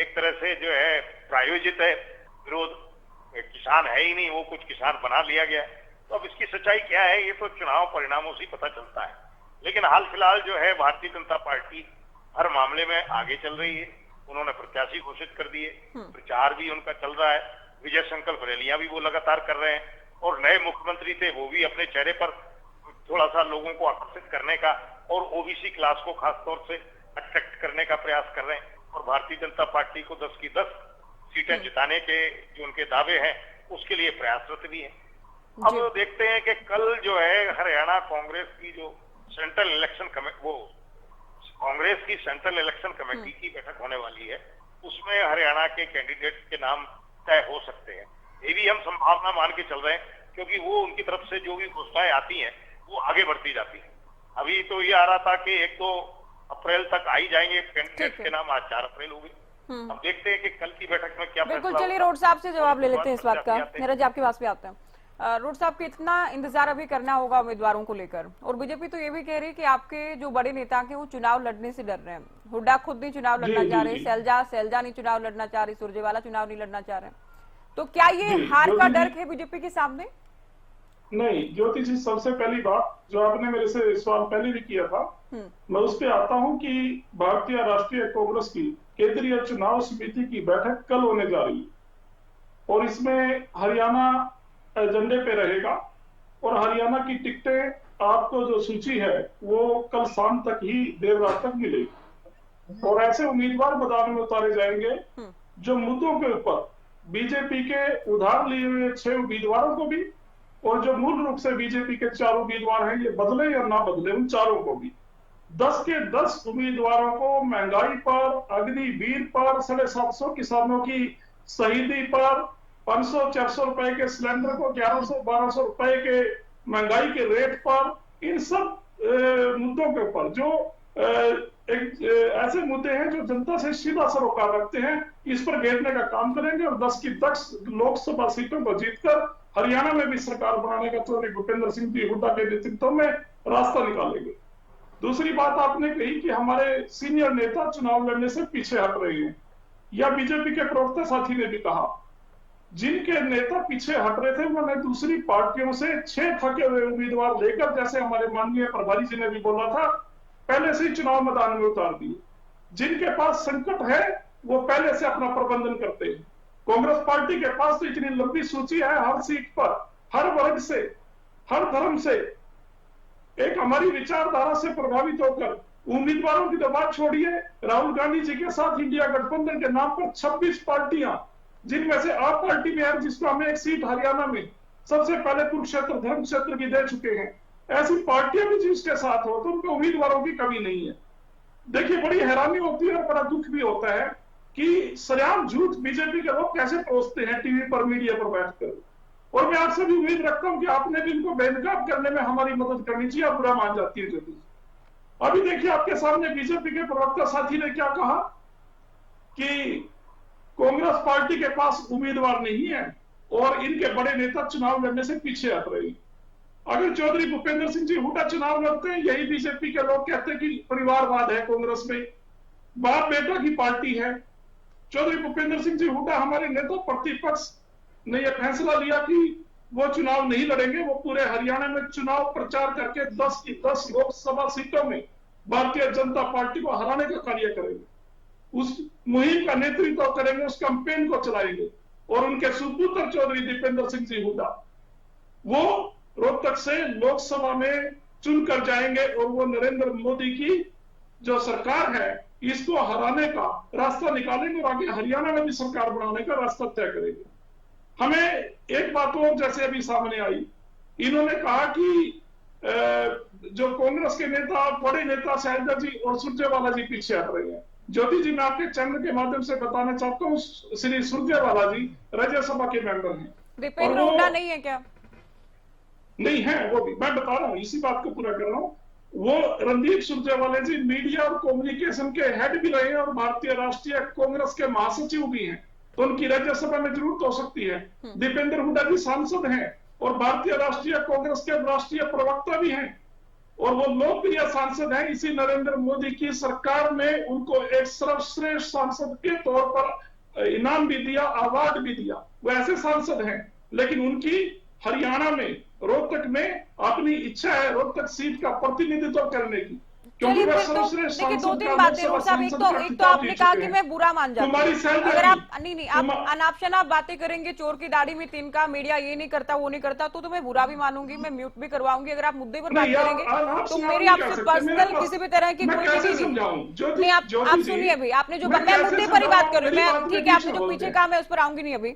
एक तरह से जो है प्रायोजित है विरोध, किसान है ही नहीं, वो कुछ किसान बना लिया गया है। तो अब इसकी सच्चाई क्या है ये तो चुनाव परिणामों से पता चलता है। लेकिन हाल फिलहाल जो है भारतीय जनता पार्टी हर मामले में आगे चल रही है। उन्होंने प्रत्याशी घोषित कर दिए, प्रचार भी उनका चल रहा है, विजय संकल्प रैलियां भी वो लगातार कर रहे हैं। और नए मुख्यमंत्री थे वो भी अपने चेहरे पर थोड़ा सा लोगों को आकर्षित करने का और ओबीसी क्लास को खास तौर से अट्रैक्ट करने का प्रयास कर रहे हैं। और भारतीय जनता पार्टी को 10 की 10 सीटें जिताने के जो उनके दावे हैं उसके लिए प्रयासरत भी है। अब देखते हैं कि कल जो है हरियाणा कांग्रेस की जो सेंट्रल इलेक्शन कांग्रेस की सेंट्रल इलेक्शन कमेटी की बैठक होने वाली है, उसमें हरियाणा के कैंडिडेट के नाम तय हो सकते हैं। ये भी हम संभावना मान के चल रहे हैं क्योंकि वो उनकी तरफ से जो भी घोषणाएं आती हैं वो आगे बढ़ती जाती है। अभी तो ये आ रहा था कि 1-2 अप्रैल तक आ ही जाएंगे कैंडिडेट के नाम, आज 4 अप्रैल हो गई। अब देखते हैं कि कल की बैठक में क्या बिल्कुल। फैसला चलिए होगा। रोड साहब से जवाब ले लेते हैं इस बात का। आते हैं। नीरज आपके पास भी आते हैं। रोड साहब, कितना इंतजार अभी करना होगा उम्मीदवारों को लेकर? और बीजेपी तो ये भी कह रही है कि आपके जो बड़े नेता हैं वो चुनाव लड़ने से डर रहे हैं। हुड्डा खुद नहीं चुनाव लड़ना चाह रहे, सैलजा नहीं चुनाव लड़ना चाह रही, सुरजेवाला चुनाव नहीं लड़ना चाह रहे। तो क्या ये हार का डर है बीजेपी के सामने? नहीं ज्योति जी, सबसे पहली बात जो आपने मेरे से सवाल पहले भी किया था, मैं उस पे आता हूं कि भारतीय राष्ट्रीय कांग्रेस की केंद्रीय चुनाव समिति की बैठक कल होने जा रही है और इसमें हरियाणा एजेंडे पे रहेगा और हरियाणा की टिकटें आपको जो सूची है वो कल शाम तक ही देर रात तक मिलेगी और ऐसे उम्मीदवार मैदान में उतारे जाएंगे जो मुद्दों के ऊपर बीजेपी के उधार लिए हुए 6 उम्मीदवारों को भी और जो मूल रूप से बीजेपी के 4 उम्मीदवार हैं, ये बदले या ना बदले, उन चारों को भी 10 के 10 उम्मीदवारों को महंगाई पर, अग्निवीर पर, 750 किसानों की शहीदी पर, 500-400 रुपए के सिलेंडर को 1100-1200 रुपए के महंगाई के रेट पर, इन सब मुद्दों के ऊपर जो ऐसे मुद्दे हैं जो जनता से सीधा सरोकार रखते हैं, इस पर घेरने का काम करेंगे और 10 की 10 लोकसभा सीटों को जीतकर हरियाणा में भी सरकार बनाने का चौधरी भूपेंद्र सिंह जी हुड्डा के नेतृत्व में रास्ता निकालेंगे। दूसरी बात आपने कही कि हमारे सीनियर नेता चुनाव लड़ने से पीछे हट रहे हैं, या बीजेपी के प्रवक्ता साथी ने भी कहा, जिनके नेता पीछे हट रहे थे उन्होंने दूसरी पार्टियों से 6 थके हुए उम्मीदवार लेकर, जैसे हमारे माननीय प्रभारी जी ने भी बोला था, पहले से ही चुनाव मैदान में उतार दिए। जिनके पास संकट है वो पहले से अपना प्रबंधन करते हैं। कांग्रेस पार्टी के पास तो इतनी लंबी सूची है, हर सीट पर, हर वर्ग से, हर धर्म से, एक हमारी विचारधारा से प्रभावित होकर उम्मीदवारों की तो बात छोड़िए, राहुल गांधी जी के साथ इंडिया गठबंधन के नाम पर 26 पार्टियां, जिनमें से आप पार्टी में है जिसको हमें एक सीट हरियाणा में सबसे पहले कुरुक्षेत्र धर्म क्षेत्र की दे चुके हैं, ऐसी पार्टियां भी जिसके साथ हो तो उनके उम्मीदवारों की कमी नहीं है। देखिए, बड़ी हैरानी होती है और बड़ा दुख भी होता है कि सरेआम झूठ बीजेपी के लोग कैसे परोसते हैं टीवी पर, मीडिया पर बैठकर। और मैं आपसे भी उम्मीद रखता हूं कि आपने भी इनको बेनकाब करने में हमारी मदद करनी चाहिए। आप बुरा मान जाती है ज्योति। अभी देखिए, आपके सामने बीजेपी के प्रवक्ता साथी ने क्या कहा कि कांग्रेस पार्टी के पास उम्मीदवार नहीं है और इनके बड़े नेता चुनाव लड़ने से पीछे हट रहे हैं। अगर चौधरी भूपेंद्र सिंह जी हुड्डा चुनाव लड़ते हैं, यही बीजेपी के लोग कहते हैं कि परिवारवाद है कांग्रेस में, बाप बेटा की पार्टी है। चौधरी भूपेंद्र सिंह जी हुड्डा हमारे नेता प्रतिपक्ष ने यह फैसला लिया कि वो चुनाव नहीं लड़ेंगे, वो पूरे हरियाणा में चुनाव प्रचार करके 10 की 10 लोकसभा सीटों में भारतीय जनता पार्टी को हराने का कार्य करेंगे। उस मुहिम का नेतृत्व करेंगे, उस कैंपेन को चलाएंगे। और उनके सुपुत्र चौधरी दीपेंद्र सिंह जी हुड्डा वो रोहतक से लोकसभा में चुनकर जाएंगे और वो नरेंद्र मोदी की जो सरकार है इसको हराने का रास्ता निकालेंगे और आगे हरियाणा में भी सरकार बनाने का रास्ता तय करेंगे। हमें एक बात और जैसे अभी सामने आई, इन्होंने कहा कि जो कांग्रेस के नेता, बड़े नेता शैलजा जी और सुरजेवाला जी पीछे हट रहे हैं। ज्योति जी, मैं आपके चैनल के माध्यम से बताना चाहता हूँ, श्री सुरजेवाला जी राज्यसभा के मेंबर हैं। दीपेंद्र हुड्डा नहीं है क्या? नहीं है, वो भी मैं बता रहा हूँ, इसी बात को पूरा कर रहा हूँ। वो रणदीप सुरजेवाला जी मीडिया और कम्युनिकेशन के हेड भी रहे हैं और भारतीय राष्ट्रीय कांग्रेस के महासचिव भी हैं, तो उनकी राज्यसभा में जरूरत हो सकती है। दीपेंद्र हुड्डा जी सांसद हैं और भारतीय राष्ट्रीय कांग्रेस के राष्ट्रीय प्रवक्ता भी हैं और वो लोकप्रिय सांसद हैं। इसी नरेंद्र मोदी की सरकार ने उनको एक सर्वश्रेष्ठ सांसद के तौर पर इनाम भी दिया, अवार्ड भी दिया। वो ऐसे सांसद हैं, लेकिन उनकी हरियाणा में रोहतक में अपनी इच्छा है रोहतक सीट का प्रतिनिधित्व करने की, क्योंकि चलिए, फिर तो देखिए 2-3 बातें साहब। एक तो आपने कहा कि मैं बुरा मान जाती हूँ, अगर आप नहीं आप अनाप शनाप बातें करेंगे, चोर की दाढ़ी में तिनका, मीडिया ये नहीं करता वो नहीं करता, तो मैं बुरा भी मानूंगी, मैं म्यूट भी करवाऊंगी। अगर आप मुद्दे पर बात करेंगे तो मेरी आपसे पर्सनल किसी भी तरह की कोई नहीं। आप सुनिए, अभी आपने जो मैं मुद्दे पर ही बात कर रही हूँ, मैं ठीक है, आपने जो पीछे कहा मैं उस पर आऊंगी नहीं। अभी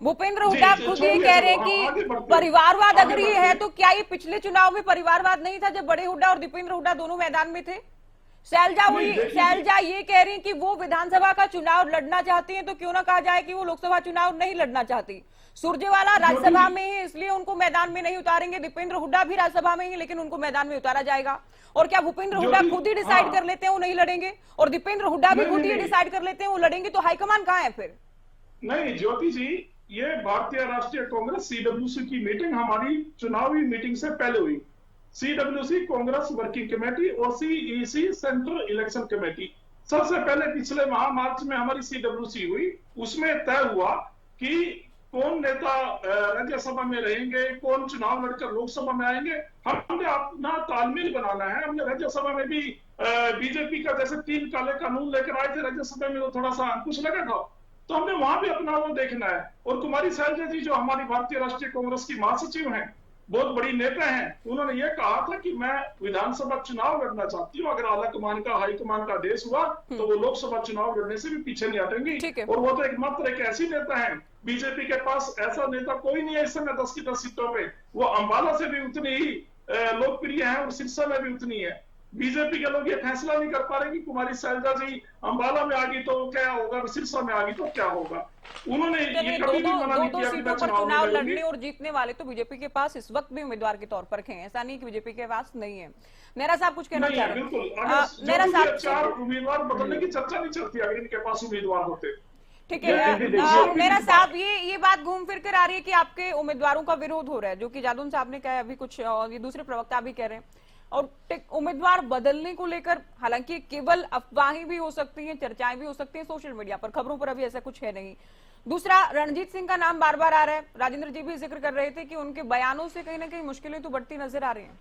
भूपेंद्र हुड्डा खुद ये कह रहे हैं कि परिवारवाद अगर ये है तो क्या ये पिछले चुनाव में परिवारवाद नहीं था जब बड़े हुड्डा और दीपेंद्र हुड्डा दोनों मैदान में थे? शैलजा ये कह रही हैं कि वो विधानसभा का चुनाव लड़ना चाहती हैं, तो क्यों ना कहा जाए कि वो लोकसभा चुनाव नहीं लड़ना चाहती। सुरजेवाला राज्यसभा में ही, इसलिए उनको मैदान में नहीं उतारेंगे। दीपेंद्र हुड्डा भी राज्यसभा में ही, लेकिन उनको मैदान में उतारा जाएगा। और क्या भूपेंद्र हुड्डा खुद ही डिसाइड कर लेते हैं वो नहीं लड़ेंगे, और दीपेंद्र हुड्डा भी खुद ही डिसाइड कर लेते हैं वो लड़ेंगे, तो हाईकमान कहाँ है फिर? नहीं ज्योति जी, ये भारतीय राष्ट्रीय कांग्रेस सीडब्ल्यूसी की मीटिंग हमारी चुनावी मीटिंग से पहले हुई। सीडब्ल्यूसी कांग्रेस वर्किंग कमेटी और सीईसी सेंट्रल इलेक्शन कमेटी, सबसे पहले पिछले माह मार्च में हमारी सीडब्ल्यूसी हुई। उसमें तय हुआ कि कौन नेता राज्यसभा में रहेंगे, कौन चुनाव लड़कर लोकसभा में आएंगे। हमने अपना तालमेल बनाना है। हमने राज्यसभा में भी बीजेपी का जैसे 3 काले कानून लेकर आए थे राज्यसभा में, वो थोड़ा सा अंकुश लगा था, तो हमने वहां भी अपना वो देखना है। और कुमारी शैलजा जी जो हमारी भारतीय राष्ट्रीय कांग्रेस की महासचिव हैं, बहुत बड़ी नेता हैं, उन्होंने ये कहा था कि मैं विधानसभा चुनाव लड़ना चाहती हूँ। अगर आलाकमान का, हाईकमान का आदेश हुआ तो वो लोकसभा चुनाव लड़ने से भी पीछे नहीं हटेंगी। और वो तो एकमात्र एक ऐसी नेता है, बीजेपी के पास ऐसा नेता कोई नहीं है इस समय 10 की 10 सीटों पे। वो अंबाला से भी उतनी ही लोकप्रिय है और सिरसा में भी उतनी है। बीजेपी के लोग ये फैसला नहीं कर पा रहे कि कुमारी शैलजा जी अंबाला में आ गई तो क्या होगा, सिरसा में आ गई तो क्या होगा। उन्होंने ये कभी भी मना नहीं किया कि मैं चुनाव लड़ने और जीतने वाले तो बीजेपी के पास इस वक्त भी उम्मीदवार के तौर पर हैं, ऐसा नहीं कि बीजेपी के पास नहीं है। नेहरा साहब कुछ कहना चाह रहे हैं? बिल्कुल, नेहरा साहब, 4 उम्मीदवार बदलने की चर्चा नहीं चलती अगर इनके पास उम्मीदवार होते। ठीक है मेरा साहब, ये बात घूम फिर कर आ रही है कि आपके उम्मीदवारों का विरोध हो रहा है, जो कि जादून साहब ने कहा है, अभी कुछ ये दूसरे प्रवक्ता भी कह रहे हैं, और उम्मीदवार बदलने को लेकर हालांकि केवल अफवाहें भी हो सकती हैं, चर्चाएं भी हो सकती हैं सोशल मीडिया पर, खबरों पर अभी ऐसा कुछ है नहीं। दूसरा, रणजीत सिंह का नाम बार बार आ रहा है, राजेंद्र जी भी जिक्र कर रहे थे कि उनके बयानों से कहीं ना कहीं मुश्किलें तो बढ़ती नजर आ रही हैं।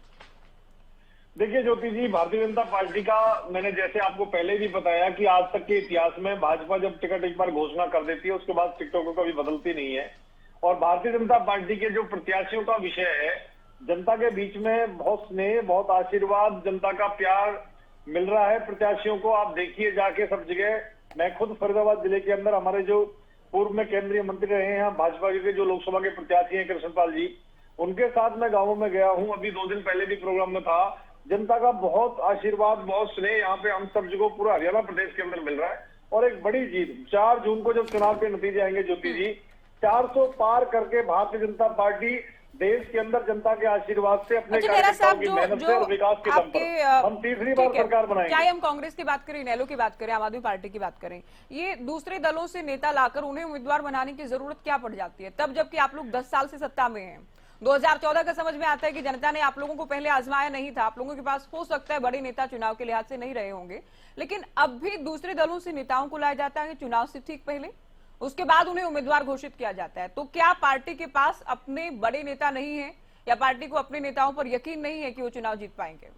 देखिए ज्योति जी, भारतीय जनता पार्टी का मैंने जैसे आपको पहले भी बताया कि आज तक के इतिहास में भाजपा जब टिकट एक बार घोषणा कर देती है उसके बाद टिकटों को कभी बदलती नहीं है। और भारतीय जनता पार्टी के जो प्रत्याशियों का विषय है, जनता के बीच में बहुत स्नेह, बहुत आशीर्वाद, जनता का प्यार मिल रहा है प्रत्याशियों को। आप देखिए जाके सब जगह, मैं खुद फरीदाबाद जिले के अंदर हमारे जो पूर्व में केंद्रीय मंत्री रहे हैं भाजपा के जो लोकसभा के प्रत्याशी हैं कृष्णपाल जी, उनके साथ मैं गाँवों में गया हूँ, अभी 2 दिन पहले भी प्रोग्राम में था। जनता का बहुत आशीर्वाद, बहुत स्नेह यहाँ पे हम सब जगह पूरा हरियाणा प्रदेश के अंदर मिल रहा है। और एक बड़ी जीत 4 जून को जब चुनाव के नतीजे आएंगे ज्योति जी, 400 पार करके भारतीय जनता पार्टी देश के अंदर जनता के आशीर्वाद से, अपने कार्यकर्ताओं की मेहनत से और विकास के दम पर हम तीसरी बार सरकार बनाएंगे। चाहे हम कांग्रेस की बात करें, इनेलो की बात करें, आम आदमी पार्टी की बात करें, ये दूसरे दलों से नेता लाकर उन्हें उम्मीदवार बनाने की जरूरत क्या पड़ जाती है, तब जबकि आप लोग 10 साल से सत्ता में हैं। 2014 का समझ में आता है कि जनता ने आप लोगों को पहले आजमाया नहीं था, आप लोगों के पास हो सकता है बड़े नेता चुनाव के लिहाज से नहीं रहे होंगे, लेकिन अब भी दूसरे दलों से नेताओं को लाया जाता है चुनाव से ठीक पहले, उसके बाद उन्हें उम्मीदवार घोषित किया जाता है। तो क्या पार्टी के पास अपने बड़े नेता नहीं है, या पार्टी को अपने नेताओं पर यकीन नहीं है कि वो चुनाव जीत पाएंगे?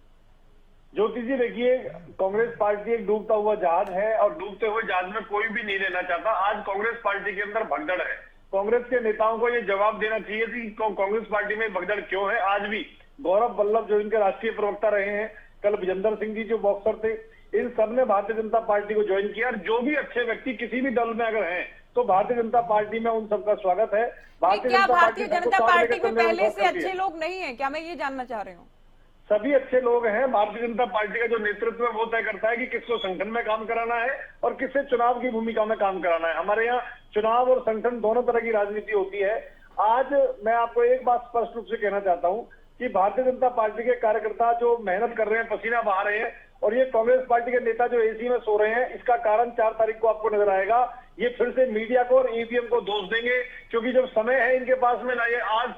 ज्योति जी देखिए, कांग्रेस पार्टी एक डूबता हुआ जहाज है और डूबते हुए जहाज में कोई भी नहीं रहना चाहता। आज कांग्रेस पार्टी के अंदर भगदड़ है। कांग्रेस के नेताओं को ये जवाब देना चाहिए कि कांग्रेस पार्टी में भगदड़ क्यों है। आज भी गौरव वल्लभ जो इनके राष्ट्रीय प्रवक्ता रहे हैं, कल विजेंद्र सिंह जी जो बॉक्सर थे, इन सब ने भारतीय जनता पार्टी को ज्वाइन किया। और जो भी अच्छे व्यक्ति किसी भी दल में अगर हैं तो भारतीय जनता पार्टी में उन सबका स्वागत है। भारतीय जनता पार्टी में पहले से अच्छे लोग नहीं है क्या, मैं ये जानना चाह रही हूँ? सभी अच्छे लोग हैं। भारतीय जनता पार्टी का जो नेतृत्व है वो तय करता है कि किसको संगठन में काम कराना है और किससे चुनाव की भूमिका में काम कराना है। हमारे यहाँ चुनाव और संगठन दोनों तरह की राजनीति होती है। आज मैं आपको एक बात स्पष्ट रूप से कहना चाहता हूँ कि भारतीय जनता पार्टी के कार्यकर्ता जो मेहनत कर रहे हैं, पसीना बहा रहे हैं, और ये कांग्रेस पार्टी के नेता जो एसी में सो रहे हैं, इसका कारण 4 तारीख को आपको नजर आएगा। ये फिर से मीडिया को और ईवीएम को दोष देंगे, क्योंकि जब समय है इनके पास में ना, ये आज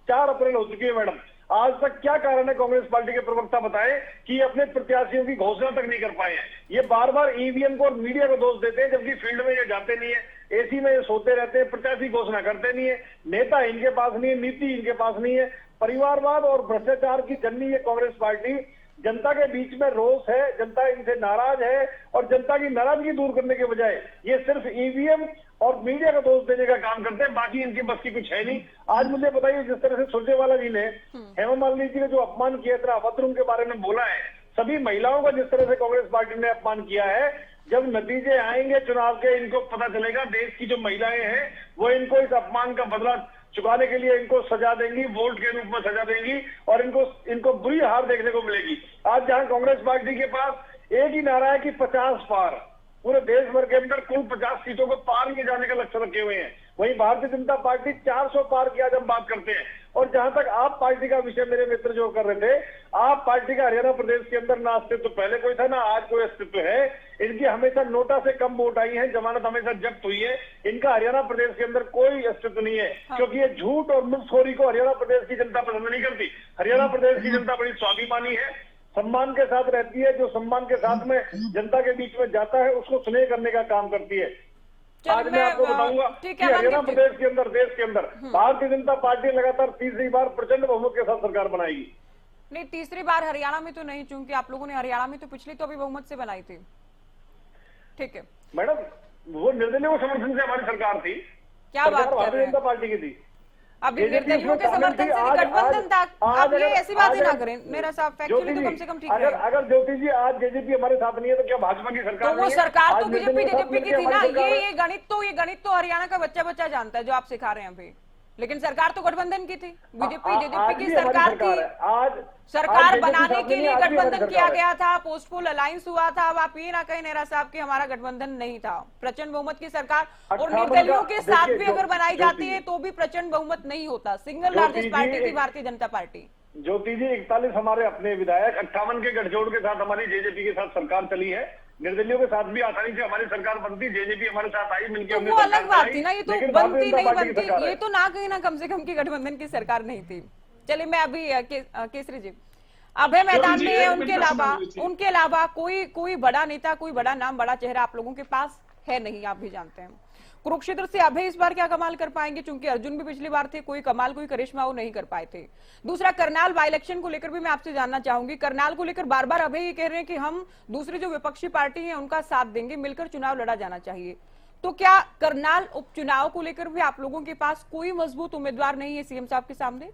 4 अप्रैल हो चुकी है मैडम, आज तक क्या कारण है कांग्रेस पार्टी के प्रवक्ता बताएं कि अपने प्रत्याशियों की घोषणा तक नहीं कर पाए हैं। ये बार बार ईवीएम को और मीडिया को दोष देते हैं, जबकि फील्ड में ये जाते नहीं है, एसी में ये सोते रहते हैं, प्रत्याशी घोषणा करते नहीं है, नेता इनके पास नहीं है, नीति इनके पास नहीं है। परिवारवाद और भ्रष्टाचार की जननी ये कांग्रेस पार्टी, जनता के बीच में रोष है, जनता इनसे नाराज है, और जनता की नाराजगी दूर करने के बजाय ये सिर्फ ईवीएम और मीडिया को दोष देने का काम करते हैं, बाकी इनकी बस की कुछ है नहीं। आज मुझे बताइए, जिस तरह से सुरजेवाला जी ने हेमा मालिनी जी ने जो अपमान किया, इतना अभद्र उनके बारे में बोला है, सभी महिलाओं का जिस तरह से कांग्रेस पार्टी ने अपमान किया है, जब नतीजे आएंगे चुनाव के इनको पता चलेगा। देश की जो महिलाएं हैं वो इनको इस अपमान का बदला चुकाने के लिए इनको सजा देंगी, वोट के रूप में सजा देंगी, और इनको बुरी हार देखने को मिलेगी। आज जहां कांग्रेस पार्टी के पास एक ही नारा है कि 50 पार, पूरे देश भर के अंदर कुल 50 सीटों को पार किए जाने का लक्ष्य रखे हुए हैं, वहीं भारतीय जनता पार्टी 400 पार की आज हम बात करते हैं। और जहां तक आप पार्टी का विषय मेरे मित्र जो कर रहे थे, आप पार्टी का हरियाणा प्रदेश के अंदर ना अस्तित्व पहले कोई था, ना आज कोई अस्तित्व है। इनकी हमेशा नोटा से कम वोट आई है, जमानत हमेशा जब्त हुई है। इनका हरियाणा प्रदेश के अंदर कोई अस्तित्व नहीं है, क्योंकि ये झूठ और मुफ्तखोरी को हरियाणा प्रदेश की जनता पसंद नहीं करती। हरियाणा प्रदेश की जनता बड़ी स्वाभिमानी है, सम्मान के साथ रहती है। जो सम्मान के साथ में जनता के बीच में जाता है उसको स्नेह करने का काम करती है। आज मैं आपको बताऊंगा कि हरियाणा प्रदेश के अंदर, देश के अंदर भारतीय जनता पार्टी लगातार तीसरी बार प्रचंड बहुमत के साथ सरकार बनाएगी। नहीं, तीसरी बार हरियाणा में तो नहीं, चूंकि आप लोगों ने हरियाणा में तो पिछली तो अभी बहुमत से बनाई थी। ठीक है मैडम, वो निर्दलीय समर्थन से हमारी सरकार थी। क्या बात कर रहे हैं? भारतीय जनता पार्टी की थी। अभी निर्दलियों के समर्थन से गठबंधन था। आप ये ऐसी बातें ना करें मेरा साहब, फैक्चुअली तो कम से कम ठीक है। अगर ज्योति जी आज जेजेपी हमारे साथ नहीं है तो क्या भाजपा की सरकार? तो वो सरकार तो बीजेपी जेजेपी की थी ना। ये गणित तो हरियाणा का बच्चा जानता है जो आप सिखा रहे हैं अभी, लेकिन सरकार तो गठबंधन की थी, बीजेपी जेजेपी की सरकार थी। आज सरकार बनाने के लिए गठबंधन किया गया था, पोस्टपोल अलायंस हुआ था। अब आप ये ना कहें नेहरा साहब कि हमारा गठबंधन नहीं था। प्रचंड बहुमत की सरकार और निर्दलियों के साथ भी अगर बनाई जाती है तो भी प्रचंड बहुमत नहीं होता। सिंगल लार्जेस्ट पार्टी थी भारतीय जनता पार्टी। ज्योति जी, 41 हमारे अपने विधायक, 58 के गठजोड़ के साथ हमारी जेजेपी के साथ सरकार चली है। निर्दलियों के साथ भी आसानी से हमारी सरकार बनती, जेजेपी हमारे साथ आई, मिलकर तो हमने वो सरकार अलग बात बनाई, थी ना, ये तो लेकिन भारतीय बनती जनता नहीं पार्टी की बनती, सरकार ये है। तो ना कहीं ना कम से कम की गठबंधन की सरकार नहीं थी। चलिए मैं अभी केसरी जी अभय मैदान में है, उनके अलावा कोई बड़ा नेता, कोई बड़ा नाम, बड़ा चेहरा आप लोगों के पास है नहीं, आप भी जानते हैं। कुरुक्षेत्र से अभय इस बार क्या कमाल कर पाएंगे, क्योंकि अर्जुन भी पिछली बार थे, कोई कमाल कोई करिश्मा वो नहीं कर पाए थे। दूसरा, करनाल बाई इलेक्शन को लेकर भी मैं आपसे जानना चाहूंगी। करनाल को लेकर बार बार अभय ये कह रहे हैं कि हम दूसरी जो विपक्षी पार्टी है उनका साथ देंगे, मिलकर चुनाव लड़ा जाना चाहिए। तो क्या करनाल उपचुनाव को लेकर भी आप लोगों के पास कोई मजबूत उम्मीदवार नहीं है सीएम साहब के सामने?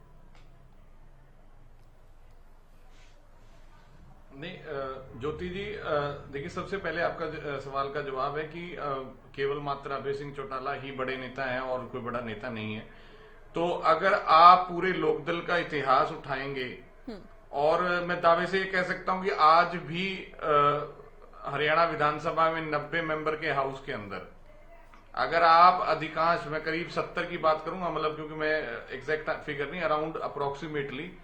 नहीं ज्योति जी, देखिए सबसे पहले आपका सवाल का जवाब है कि केवल मात्र अभय सिंह चौटाला ही बड़े नेता हैं और कोई बड़ा नेता नहीं है। तो अगर आप पूरे लोकदल का इतिहास उठाएंगे और मैं दावे से ये कह सकता हूं कि आज भी हरियाणा विधानसभा में 90 मेंबर के हाउस के अंदर अगर आप अधिकांश, मैं करीब 70 की बात करूंगा, मतलब क्योंकि मैं एग्जैक्ट फिगर नहीं, अराउंड अप्रोक्सीमेटली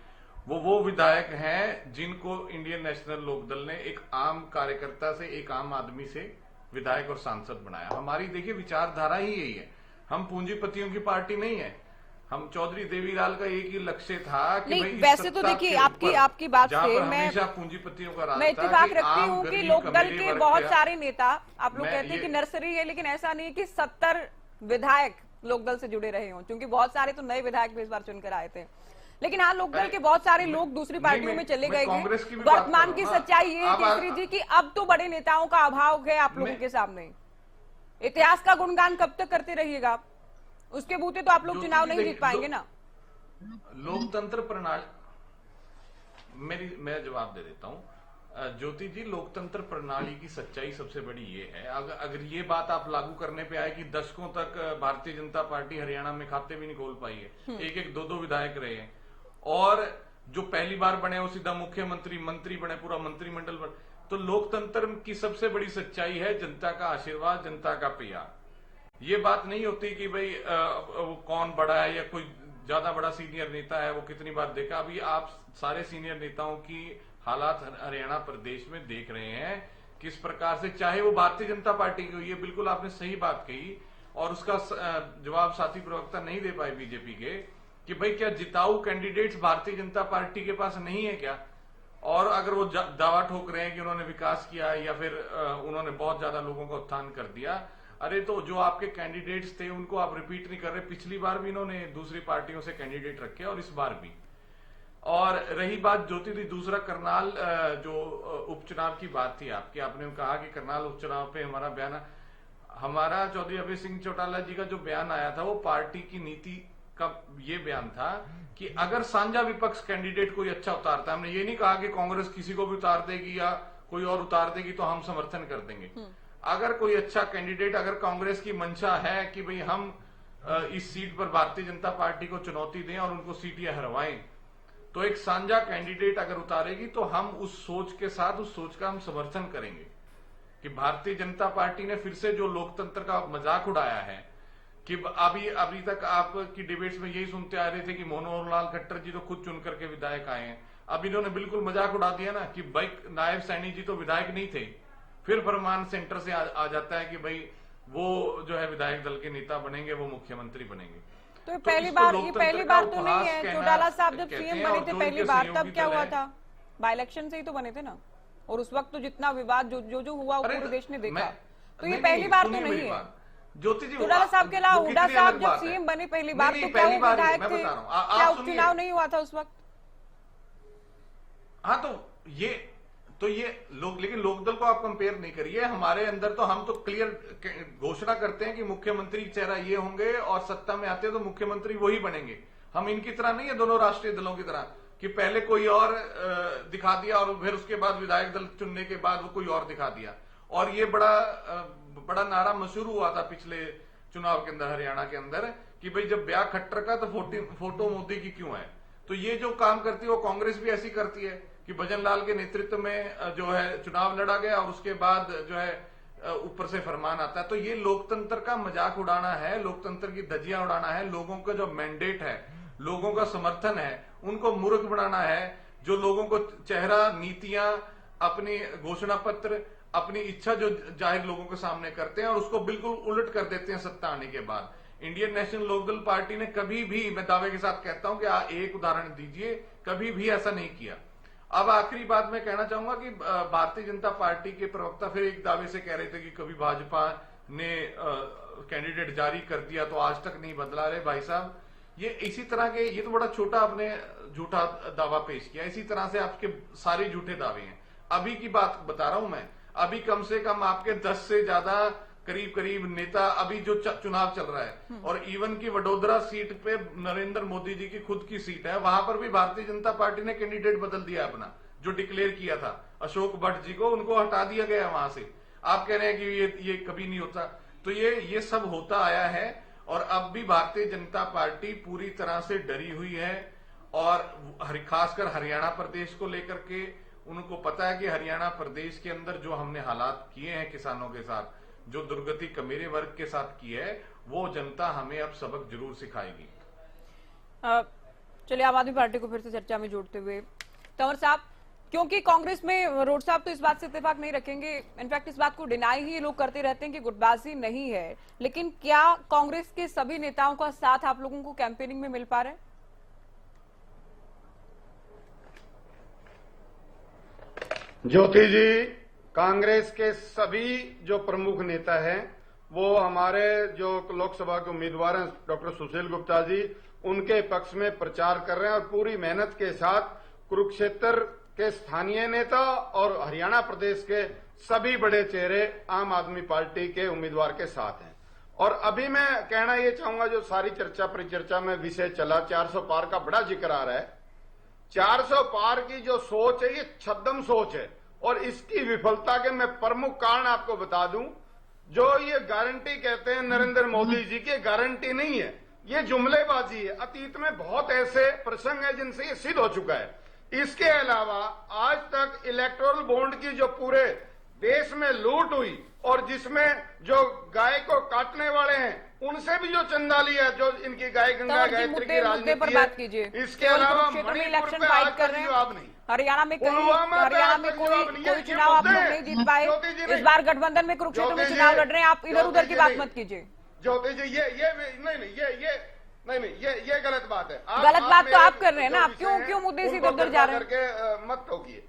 वो विधायक हैं जिनको इंडियन नेशनल लोकदल ने एक आम कार्यकर्ता से, एक आम आदमी से विधायक और सांसद बनाया। हमारी देखिए विचारधारा ही यही है, हम पूंजीपतियों की पार्टी नहीं है। हम चौधरी देवीलाल का एक ही लक्ष्य था कि नहीं, भाई वैसे तो देखिए आपकी बात से मैं पूंजीपतियों का मैं इत्तेफाक रखती हूँ कि लोकदल के वर्ग बहुत के- सारे नेता, आप लोग मैं कहते हैं ये- कि नर्सरी है, लेकिन ऐसा नहीं है कि 70 विधायक लोकदल से जुड़े रहे हों, क्योंकि बहुत सारे तो नए विधायक भी इस बार चुनकर आए थे। लेकिन हाँ, लोकदल के बहुत सारे लोग दूसरी पार्टियों में चले गए कांग्रेस की हैं। भी बात वर्तमान कर की रहा हूं। सच्चाई ये है आप- केसरी जी की अब तो बड़े नेताओं का अभाव है आप लोगों के सामने। इतिहास का गुणगान कब तक करते रहिएगा? उसके बूते तो आप लोग चुनाव नहीं जीत पाएंगे ना। लोकतंत्र प्रणाली, मैं जवाब दे देता हूं ज्योति जी। लोकतंत्र प्रणाली की सच्चाई सबसे बड़ी ये है, अगर ये बात आप लागू करने पे आए कि दशकों तक भारतीय जनता पार्टी हरियाणा में खाते भी नहीं खोल पाई है, एक दो विधायक रहे हैं, और जो पहली बार बने वो सीधा मुख्यमंत्री, मंत्री बने, पूरा मंत्रिमंडल बने। तो लोकतंत्र की सबसे बड़ी सच्चाई है जनता का आशीर्वाद, जनता का प्यार। ये बात नहीं होती कि भाई वो कौन बड़ा है या कोई ज्यादा बड़ा सीनियर नेता है, वो कितनी बार देखा। अभी आप सारे सीनियर नेताओं की हालात हरियाणा प्रदेश में देख रहे हैं किस प्रकार से, चाहे वो भारतीय जनता पार्टी की हो, ये बिल्कुल आपने सही बात कही, और उसका जवाब साथी प्रवक्ता नहीं दे पाए बीजेपी के कि भाई क्या जिताऊ कैंडिडेट्स भारतीय जनता पार्टी के पास नहीं है क्या? और अगर वो दावा ठोक रहे हैं कि उन्होंने विकास किया या फिर उन्होंने बहुत ज्यादा लोगों का उत्थान कर दिया, अरे तो जो आपके कैंडिडेट्स थे उनको आप रिपीट नहीं कर रहे। पिछली बार भी इन्होंने दूसरी पार्टियों से कैंडिडेट रखे और इस बार भी। और रही बात ज्योति जी, दूसरा करनाल जो उपचुनाव की बात थी आपकी, आपने कहा कि करनाल उपचुनाव पे हमारा बयान, हमारा चौधरी अभय सिंह चौटाला जी का जो बयान आया था वो पार्टी की नीति का ये बयान था कि अगर साझा विपक्ष कैंडिडेट कोई अच्छा उतारता है, हमने ये नहीं कहा कि कांग्रेस किसी को भी उतार देगी या कोई और उतार देगी तो हम समर्थन कर देंगे। अगर कोई अच्छा कैंडिडेट, अगर कांग्रेस की मंशा है कि भाई हम इस सीट पर भारतीय जनता पार्टी को चुनौती दें और उनको सीट ये हरवाएं, तो एक साझा कैंडिडेट अगर उतारेगी तो हम उस सोच के साथ, उस सोच का हम समर्थन करेंगे कि भारतीय जनता पार्टी ने फिर से जो लोकतंत्र का मजाक उड़ाया है कि अभी तक आपकी डिबेट्स में यही सुनते आ रहे थे कि मनोहर लाल खट्टर जी तो खुद चुन करके विधायक आए हैं। अब इन्होंने बिल्कुल मजाक उड़ा दिया ना कि भाई नायब सैनी जी तो विधायक नहीं थे, फिर फरमान सेंटर से आ जाता है कि भाई वो जो है विधायक दल के नेता बनेंगे, वो मुख्यमंत्री बनेंगे। तो ये पहली बार तो नहीं है। चौटाला साहब जब सीएम बने थे पहली बार, तब क्या हुआ था? बाई इलेक्शन से ही तो बने थे ना, और उस वक्त तो जितना विवाद जो हुआ वो पूरे देश ने देखा। तो ये पहली बार तो नहीं है। ज्योति जी, चौटाला साहब के अलावा हुड्डा साहब जब सीएम बने पहली बार, तो क्या वो विधायक थे? क्या उपचुनाव नहीं हुआ था उस वक्त? हाँ, तो ये लोग, लेकिन लोकदल को आप कंपेयर नहीं करिए। हमारे अंदर तो हम तो क्लियर घोषणा करते हैं कि मुख्यमंत्री चेहरा ये होंगे और सत्ता में आते हैं तो मुख्यमंत्री वही बनेंगे। हम इनकी तरह नहीं है, दोनों राष्ट्रीय दलों की तरह कि पहले कोई और दिखा दिया और फिर उसके बाद विधायक दल चुनने के बाद वो कोई और दिखा दिया। और ये बड़ा नारा मशहूर हुआ था पिछले चुनाव के अंदर हरियाणा के अंदर कि भाई जब ब्याह खट्टर का तो फोटो मोदी की क्यों है। तो ये जो काम करती है वो कांग्रेस भी ऐसी करती है कि भजन लाल के नेतृत्व में जो है चुनाव लड़ा गया और उसके बाद जो है ऊपर से फरमान आता है। तो ये लोकतंत्र का मजाक उड़ाना है, लोकतंत्र की धज्जियां उड़ाना है। लोगों का जो मैंडेट है, लोगों का समर्थन है, उनको मूर्ख बनाना है। जो लोगों को चेहरा, नीतियां, अपनी घोषणा पत्र, अपनी इच्छा जो जाहिर लोगों के सामने करते हैं और उसको बिल्कुल उलट कर देते हैं सत्ता आने के बाद। इंडियन नेशनल लोकदल पार्टी ने कभी भी, मैं दावे के साथ कहता हूं कि एक उदाहरण दीजिए, कभी भी ऐसा नहीं किया। अब आखिरी बात मैं कहना चाहूंगा कि भारतीय जनता पार्टी के प्रवक्ता फिर एक दावे से कह रहे थे कि कभी भाजपा ने कैंडिडेट जारी कर दिया तो आज तक नहीं बदला। रहे भाई साहब, ये इसी तरह के, ये तो बड़ा छोटा आपने झूठा दावा पेश किया। इसी तरह से आपके सारे झूठे दावे हैं। अभी की बात बता रहा हूं मैं, अभी कम से कम आपके 10 से ज्यादा करीब नेता, अभी जो चुनाव चल रहा है, और इवन की वडोदरा सीट पे नरेंद्र मोदी जी की खुद की सीट है, वहां पर भी भारतीय जनता पार्टी ने कैंडिडेट बदल दिया अपना, जो डिक्लेयर किया था अशोक भट्ट जी को, उनको हटा दिया गया वहां से। आप कह रहे हैं कि ये कभी नहीं होता, तो ये सब होता आया है। और अब भी भारतीय जनता पार्टी पूरी तरह से डरी हुई है, और खासकर हरियाणा प्रदेश को लेकर के उनको पता है कि हरियाणा प्रदेश के अंदर जो हमने हालात किए हैं किसानों के साथ, जो दुर्गति कमेरे वर्ग के साथ की है, वो जनता हमें अब सबक जरूर सिखाएगी। चलिए, आम आदमी पार्टी को फिर से चर्चा में जोड़ते हुए तंवर साहब, क्योंकि कांग्रेस में रोड साहब तो इस बात से इत्तेफाक नहीं रखेंगे, इनफैक्ट इस बात को डिनाई ही लोग करते रहते हैं कि गुटबाजी नहीं है, लेकिन क्या कांग्रेस के सभी नेताओं का साथ आप लोगों को कैंपेनिंग में मिल पा रहा है? ज्योति जी, कांग्रेस के सभी जो प्रमुख नेता हैं, वो हमारे जो लोकसभा के उम्मीदवार हैं डॉक्टर सुशील गुप्ता जी, उनके पक्ष में प्रचार कर रहे हैं, और पूरी मेहनत के साथ कुरुक्षेत्र के स्थानीय नेता और हरियाणा प्रदेश के सभी बड़े चेहरे आम आदमी पार्टी के उम्मीदवार के साथ हैं। और अभी मैं कहना ये चाहूंगा, जो सारी चर्चा परिचर्चा में विषय चला, 400 पार का बड़ा जिक्र आ रहा है। 400 पार की जो सोच है, ये छद्म सोच है, और इसकी विफलता के मैं प्रमुख कारण आपको बता दूं। जो ये गारंटी कहते हैं नरेंद्र मोदी जी की, गारंटी नहीं है, ये जुमलेबाजी है। अतीत में बहुत ऐसे प्रसंग है जिनसे ये सिद्ध हो चुका है। इसके अलावा आज तक इलेक्टोरल बॉन्ड की जो पूरे देश में लूट हुई, और जिसमें जो गाय को काटने वाले हैं उनसे भी जो चंदा लिया, जो इनकी गाय गंगा गायत्री की राजनीति है, इसके अलावा इलेक्शन फाइट कर रहे हैं। हरियाणा में कोई चुनाव आप लोग नहीं जीत पाए, इस बार गठबंधन में कुरुक्षेत्र में चुनाव लड़ रहे हैं, आप इधर उधर की बात मत कीजिए। ज्योति जी, ये गलत बात है। गलत बात तो आप कर रहे हैं ना, आप क्यों मुद्दे से इधर उधर जा रहे हैं? मत टोकिए।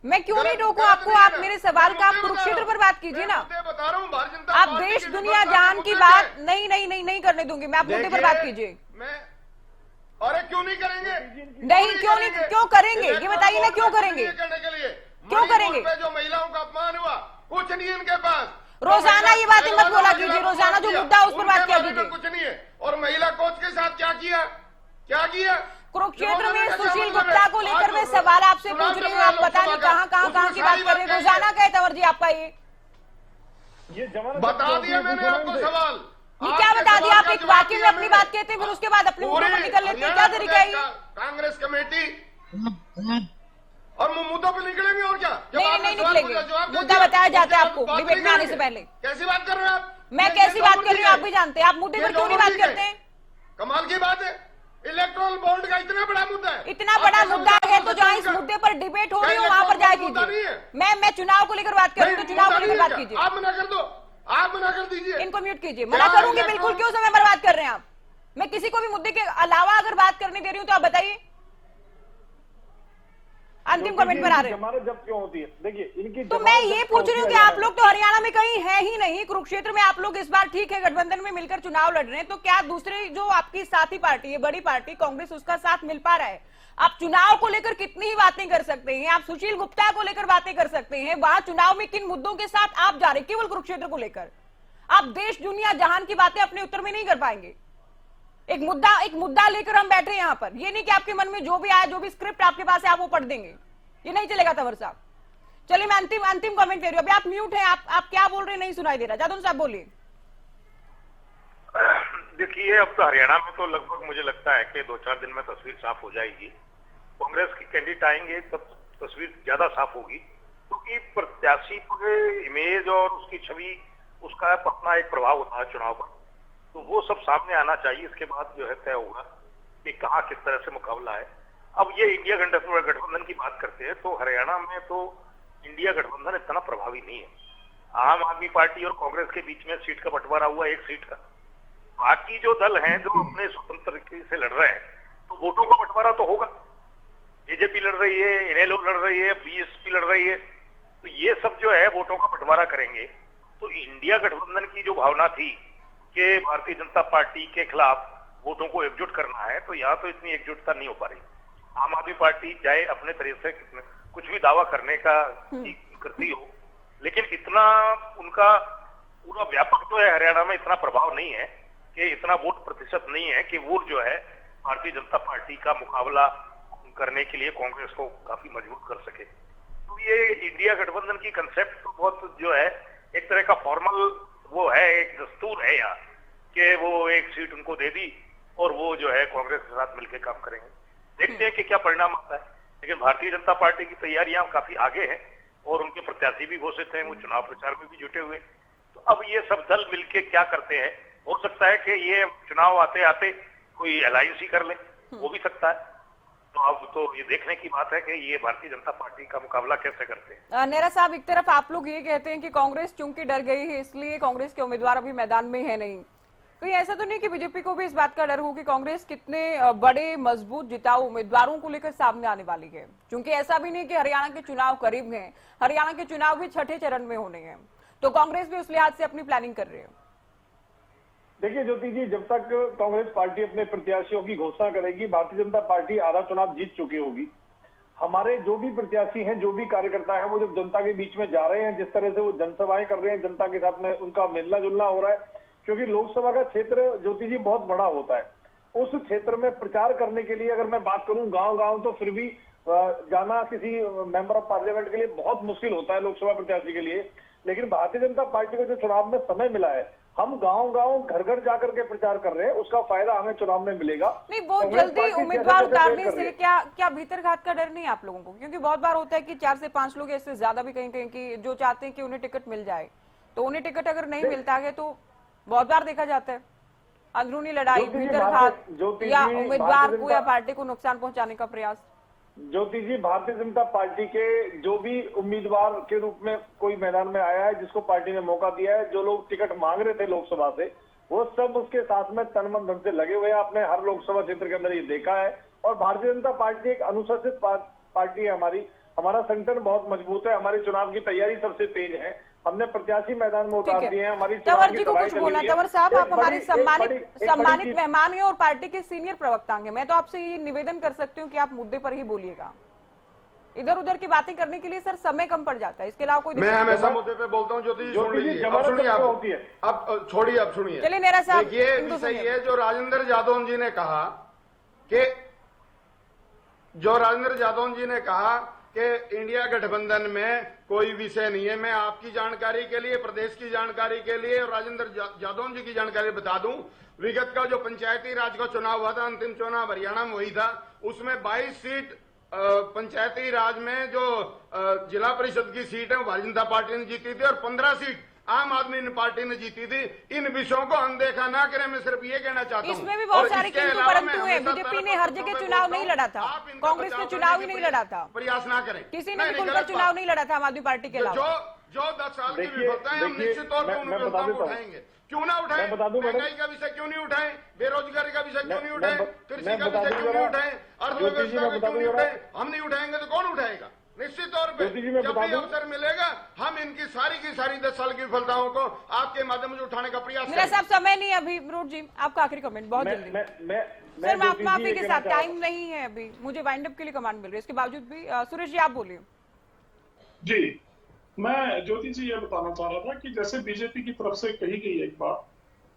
मैं क्यों नहीं टोकूं आपको? आप मेरे सवाल का आप कुरुक्षेत्र पर बात कीजिए ना। बता रहा हूँ, भारतीय जनता आप देश दुनिया जान की बात नहीं करने दूंगी मैं। आप मुद्दे पर बात कीजिए। अरे क्यों नहीं करेंगे? नहीं, क्यों करेंगे? ये बताइए ना, क्यों करेंगे? करने के लिए क्यों करेंगे? जो महिलाओं का अपमान हुआ, कुछ नहीं इनके पास। रोजाना ये बातें मत बोला कीजिए, रोजाना जो मुद्दा उस पर बात किया कीजिए। कुछ नहीं है। और महिला कोच के साथ क्या किया? कुरुक्षेत्र में सुशील गुप्ता को लेकर मैं सवाल आपसे पूछ रही हूँ, आप पता नहीं कहाँ की बात कर रहे हैं। रोजाना का है तंवर जी आपका ये बता दिया मैंने आपको सवाल। ये क्या बता दिया? आप एक वाक्य में अपनी बात कहते हैं, फिर उसके बाद अपने मुद्दों पर निकल लेते हैं, क्या तरीका है ये? कांग्रेस कमेटी और मुद्दों पे निकलेंगे, और क्या? नहीं निकलेंगे, मुद्दा बताया जाता है आपको डिबेट में आने से पहले। कैसी बात कर रहे हैं आप? मैं कैसी बात कर रही हूँ आप भी जानते हैं। आप मुद्दे पर क्यों नहीं बात करते हैं? कमाल की बात है, इलेक्ट्रोल बॉन्ड का इतना बड़ा मुद्दा है। इतना बड़ा मुद्दा है तो जहाँ इस मुद्दे पर डिबेट हो रही हो वहां पर जाए कीजिए। मैं चुनाव को लेकर बात कर रही हूँ, तो चुनाव को लेकर बात कीजिए। आप मना कर दो, आप मना कर दीजिए। इनको म्यूट कीजिए। मना करूंगी बिल्कुल, क्यों समय बर्बाद कर रहे हैं आप? मैं किसी को भी मुद्दे के अलावा अगर बात करने दे रही हूँ तो आप बताइए। अंतिम कमेंट पर आ रहे हैं। जब क्यों होती है? देखिए इनकी, तो मैं ये पूछ रही हूँ कि आप लोग तो हरियाणा में कहीं है ही नहीं, कुरुक्षेत्र में आप लोग इस बार ठीक है गठबंधन में मिलकर चुनाव लड़ रहे हैं, तो क्या दूसरे जो आपकी साथी पार्टी है, बड़ी पार्टी कांग्रेस, उसका साथ मिल पा रहा है? आप चुनाव को लेकर कितनी ही बातें कर सकते हैं, आप सुशील गुप्ता को लेकर बातें कर सकते हैं, वहां चुनाव में किन मुद्दों के साथ आप जा रहे, केवल कुरुक्षेत्र को लेकर आप देश दुनिया जहान की बातें अपने उत्तर में नहीं कर पाएंगे। एक मुद्दा लेकर हम बैठे यहाँ पर, ये नहीं कि आपके मन में जो भी आया, जो भी स्क्रिप्ट आपके पास है आप वो पढ़ देंगे, ये नहीं चलेगा तंवर साहब। चलिए मैं अंतिम कमेंट दे रही हूँ। अभी आप म्यूट हैं, आप क्या बोल रहे हैं नहीं सुनाई दे रहा। जादव साहब बोलिए। देखिए, अब तो हरियाणा में तो लगभग मुझे लगता है कि 2-4 दिन में तस्वीर साफ हो जाएगी। कांग्रेस के कैंडिडेट आएंगे तब तस्वीर ज्यादा साफ होगी, क्योंकि प्रत्याशी के इमेज और उसकी छवि, उसका अपना एक प्रभाव होता है चुनाव पर, तो वो सब सामने आना चाहिए। इसके बाद जो है तय होगा कि कहाँ किस तरह से मुकाबला है। अब ये इंडिया गठबंधन की बात करते हैं, तो हरियाणा में तो इंडिया गठबंधन इतना प्रभावी नहीं है। आम आदमी पार्टी और कांग्रेस के बीच में सीट का बंटवारा हुआ, 1 सीट का। बाकी जो दल हैं जो अपने स्वतंत्र तरीके से लड़ रहे हैं, तो वोटों का बंटवारा तो होगा। बीजेपी लड़ रही है, इनेलो लड़ रही है, बीएसपी लड़ रही है, तो ये सब जो है वोटों का बंटवारा करेंगे। तो इंडिया गठबंधन की जो भावना थी कि भारतीय जनता पार्टी के खिलाफ वोटों को एकजुट करना है, तो यहाँ तो इतनी एकजुटता नहीं हो पा रही। आम आदमी पार्टी चाहे अपने तरीके से कुछ भी दावा करने का करती हो, लेकिन इतना उनका पूरा व्यापक जो है हरियाणा में इतना प्रभाव नहीं है कि इतना वोट प्रतिशत नहीं है कि वो जो है भारतीय जनता पार्टी का मुकाबला करने के लिए कांग्रेस को काफी मजबूत कर सके। तो ये इंडिया गठबंधन की कंसेप्ट तो बहुत जो है एक तरह का फॉर्मल वो है, एक दस्तूर है यहाँ कि वो 1 सीट उनको दे दी और वो जो है कांग्रेस के साथ मिलकर काम करेंगे। देखते हैं कि क्या परिणाम आता है। लेकिन भारतीय जनता पार्टी की तैयारियां काफी आगे हैं और उनके प्रत्याशी भी घोषित हैं, वो चुनाव प्रचार में भी जुटे हुए। तो अब ये सब दल मिलके क्या करते हैं, हो सकता है कि ये चुनाव आते आते कोई अलायंस ही कर ले, वो भी सकता है। तो अब तो ये देखने की बात है कि ये भारतीय जनता पार्टी का मुकाबला कैसे करते हैं। नेहरा साहब, एक तरफ आप लोग ये कहते हैं कि कांग्रेस चूंकि डर गई है इसलिए कांग्रेस के उम्मीदवार अभी मैदान में है नहीं, कहीं ऐसा तो नहीं कि बीजेपी को भी इस बात का डर हो कि कांग्रेस कितने बड़े मजबूत जिताऊ उम्मीदवारों को लेकर सामने आने वाली है? क्योंकि ऐसा भी नहीं कि हरियाणा के चुनाव करीब हैं, हरियाणा के चुनाव भी 6ठे चरण में होने हैं, तो कांग्रेस भी उस लिहाज से अपनी प्लानिंग कर रही है। देखिए ज्योति जी, जब तक कांग्रेस पार्टी अपने प्रत्याशियों की घोषणा करेगी, भारतीय जनता पार्टी आधा चुनाव जीत चुकी होगी। हमारे जो भी प्रत्याशी हैं, जो भी कार्यकर्ता हैं, वो जब जनता के बीच में जा रहे हैं, जिस तरह से वो जनसभाएं कर रहे हैं, जनता के साथ में उनका मिलना जुलना हो रहा है, क्योंकि लोकसभा का क्षेत्र ज्योति जी बहुत बड़ा होता है। उस क्षेत्र में प्रचार करने के लिए अगर मैं बात करूं गांव-गांव, तो फिर भी जाना किसी मेंबर ऑफ पार्लियामेंट के लिए बहुत मुश्किल होता है लोकसभा प्रत्याशी के लिए। लेकिन भारतीय जनता पार्टी को जो चुनाव में समय मिला है, हम गांव-गांव घर-घर जाकर के प्रचार कर रहे हैं, उसका फायदा हमें चुनाव में मिलेगा। नहीं, बहुत जल्दी उम्मीदवार उतारने से क्या भीतरघात का डर नहीं है आप लोगों को? क्योंकि बहुत बार होता है कि 4 से 5 लोग ऐसे ज्यादा भी कहीं की जो चाहते हैं कि उन्हें टिकट मिल जाए, तो उन्हें टिकट अगर नहीं मिलता है तो बहुत बार देखा जाता है अंदरूनी लड़ाई, भीतरघात या उम्मीदवार को या पार्टी को नुकसान पहुंचाने का प्रयास। ज्योति जी, भारतीय जनता पार्टी के जो भी उम्मीदवार के रूप में कोई मैदान में आया है, जिसको पार्टी ने मौका दिया है, जो लोग टिकट मांग रहे थे लोकसभा से, वो सब उसके साथ में तन मन धन से लगे हुए हैं। आपने हर लोकसभा क्षेत्र के अंदर ये देखा है। और भारतीय जनता पार्टी एक अनुशासित पार्टी है हमारा संगठन बहुत मजबूत है, हमारी चुनाव की तैयारी सबसे तेज है, हमने प्रत्याशी मैदान में उतार दिए हैं। हमारी तंवर जी को कुछ बोलना। तंवर साहब, आप हमारे सम्मानित मेहमान हैं और पार्टी के सीनियर प्रवक्ता हैं, मैं तो आपसे ये निवेदन कर सकती हूँ कि आप मुद्दे पर ही बोलिएगा। इधर उधर की बातें करने के लिए सर समय कम पड़ जाता है, इसके अलावा कोई मैं हमेशा मुद्दे पे बोलता हूँ। ज्योति जी सुनिए, अब छोड़िए, अब सुनिए। चलिए नेहरा साहब, ये विषय है जो राजेंद्र जादौन जी ने कहा कि इंडिया गठबंधन में कोई विषय नहीं है। मैं आपकी जानकारी के लिए, प्रदेश की जानकारी के लिए और राजेंद्र जादौन जी की जानकारी बता दूं, विगत का जो पंचायती राज का चुनाव हुआ था, अंतिम चुनाव हरियाणा में हुई था, उसमें 22 सीट पंचायती राज में जो जिला परिषद की सीट है वो भारतीय जनता पार्टी ने जीती थी और 15 सीट आम आदमी पार्टी ने जीती थी। इन विषयों को अनदेखा ना करें, मैं सिर्फ ये कहना चाहता हूँ। इसमें भी बहुत सारे किंतु परंतु है। बीजेपी ने हर जगह चुनाव नहीं लड़ा था, कांग्रेस ने चुनाव ही नहीं लड़ा था, प्रयास ना करें, किसी ने भी खुलकर चुनाव नहीं लड़ा था आम आदमी पार्टी के अलावा। जो 10 साल की विफलता है, हम निश्चित तौर पर उन विफलताओं को उठाएंगे। क्यों ना उठाएं? महंगाई का विषय क्यों नहीं उठाएं? बेरोजगारी का विषय क्यों नहीं उठाएं? कृषि का विषय क्यों नहीं उठाएं? अर्थव्यवस्था का क्यों नहीं उठाएं? हम नहीं उठाएंगे तो कौन उठाएगा? निश्चित तौर पे जब भी अवसर मिलेगा हम इनकी सारी 10 साल की विफलताओं को आपके माध्यम से उठाने का प्रयास करेंगे। मेरा साहब समय नहीं अभी। विनोद जी, आपका आखिरी कमेंट बहुत जल्दी। सर मैं माफी के साथ, टाइम नहीं है अभी, मुझे वाइंड अप के लिए कमांड मिल रही है, इसके बावजूद भी सुरेश जी आप बोलिए। जी, मैं ज्योति जी ये बताना चाह रहा था कि जैसे बीजेपी की तरफ से कही गई एक बात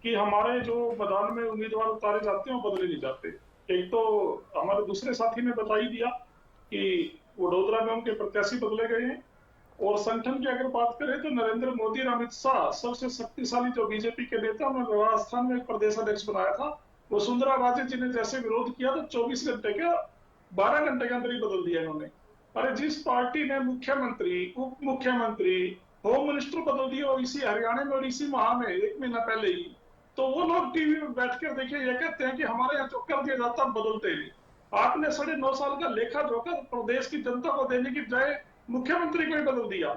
कि हमारे जो मैदान में उम्मीदवार उतारे जाते हैं वो बदले नहीं जाते। एक तो हमारे दूसरे साथी ने बता ही दिया कि वडोदरा में उनके प्रत्याशी बदले गए हैं। और संगठन की अगर बात करें तो नरेंद्र मोदी और अमित शाह सबसे शक्तिशाली जो बीजेपी के नेता, उन्होंने राजस्थान में एक प्रदेश अध्यक्ष बनाया था, वसुंधरा राजे जी ने जैसे विरोध किया तो 24 घंटे के 12 घंटे के अंदर ही बदल दिया इन्होंने। अरे जिस पार्टी ने मुख्यमंत्री, उप मुख्यमंत्री, होम मिनिस्टर बदल दिए और इसी हरियाणा में और इसी माह में 1 महीना पहले ही, तो वो लोग टीवी में बैठकर देखिए ये कहते हैं कि हमारे यहाँ जो कर दिया जाता बदलते नहीं। आपने 9.5 साल का लेखा जोखा प्रदेश की जनता को देने की बजाय मुख्यमंत्री को ही बदल दिया।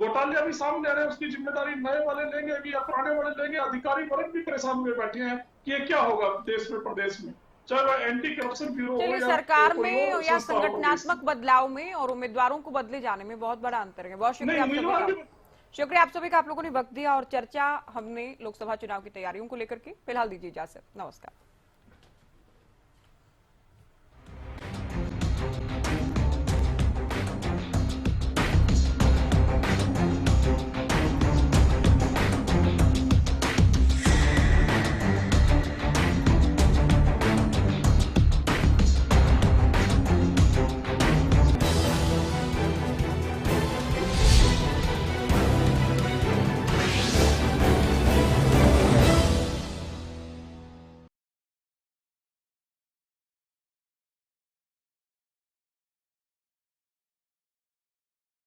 घोटाले अभी सामने आ रहे हैं, उसकी जिम्मेदारी नए वाले लेंगे भी या पुराने वाले लेंगे। अधिकारी वर्ग भी परेशान हुए बैठे हैं कि ये क्या होगा देश में, प्रदेश में, चाहे वह एंटी करप्शन ब्यूरो हो चलिए, या सरकार कोई में और या संस्था हो प्रदेश संगठनात्मक बदलाव में और उम्मीदवारों को बदले जाने में बहुत बड़ा अंतर है। बहुत शुक्रिया आप सभी का। शुक्रिया आप सभी का, आप लोगों ने वक्त दिया और चर्चा हमने लोकसभा चुनाव की तैयारियों को लेकर की। फिलहाल दीजिए इजाजत, नमस्कार।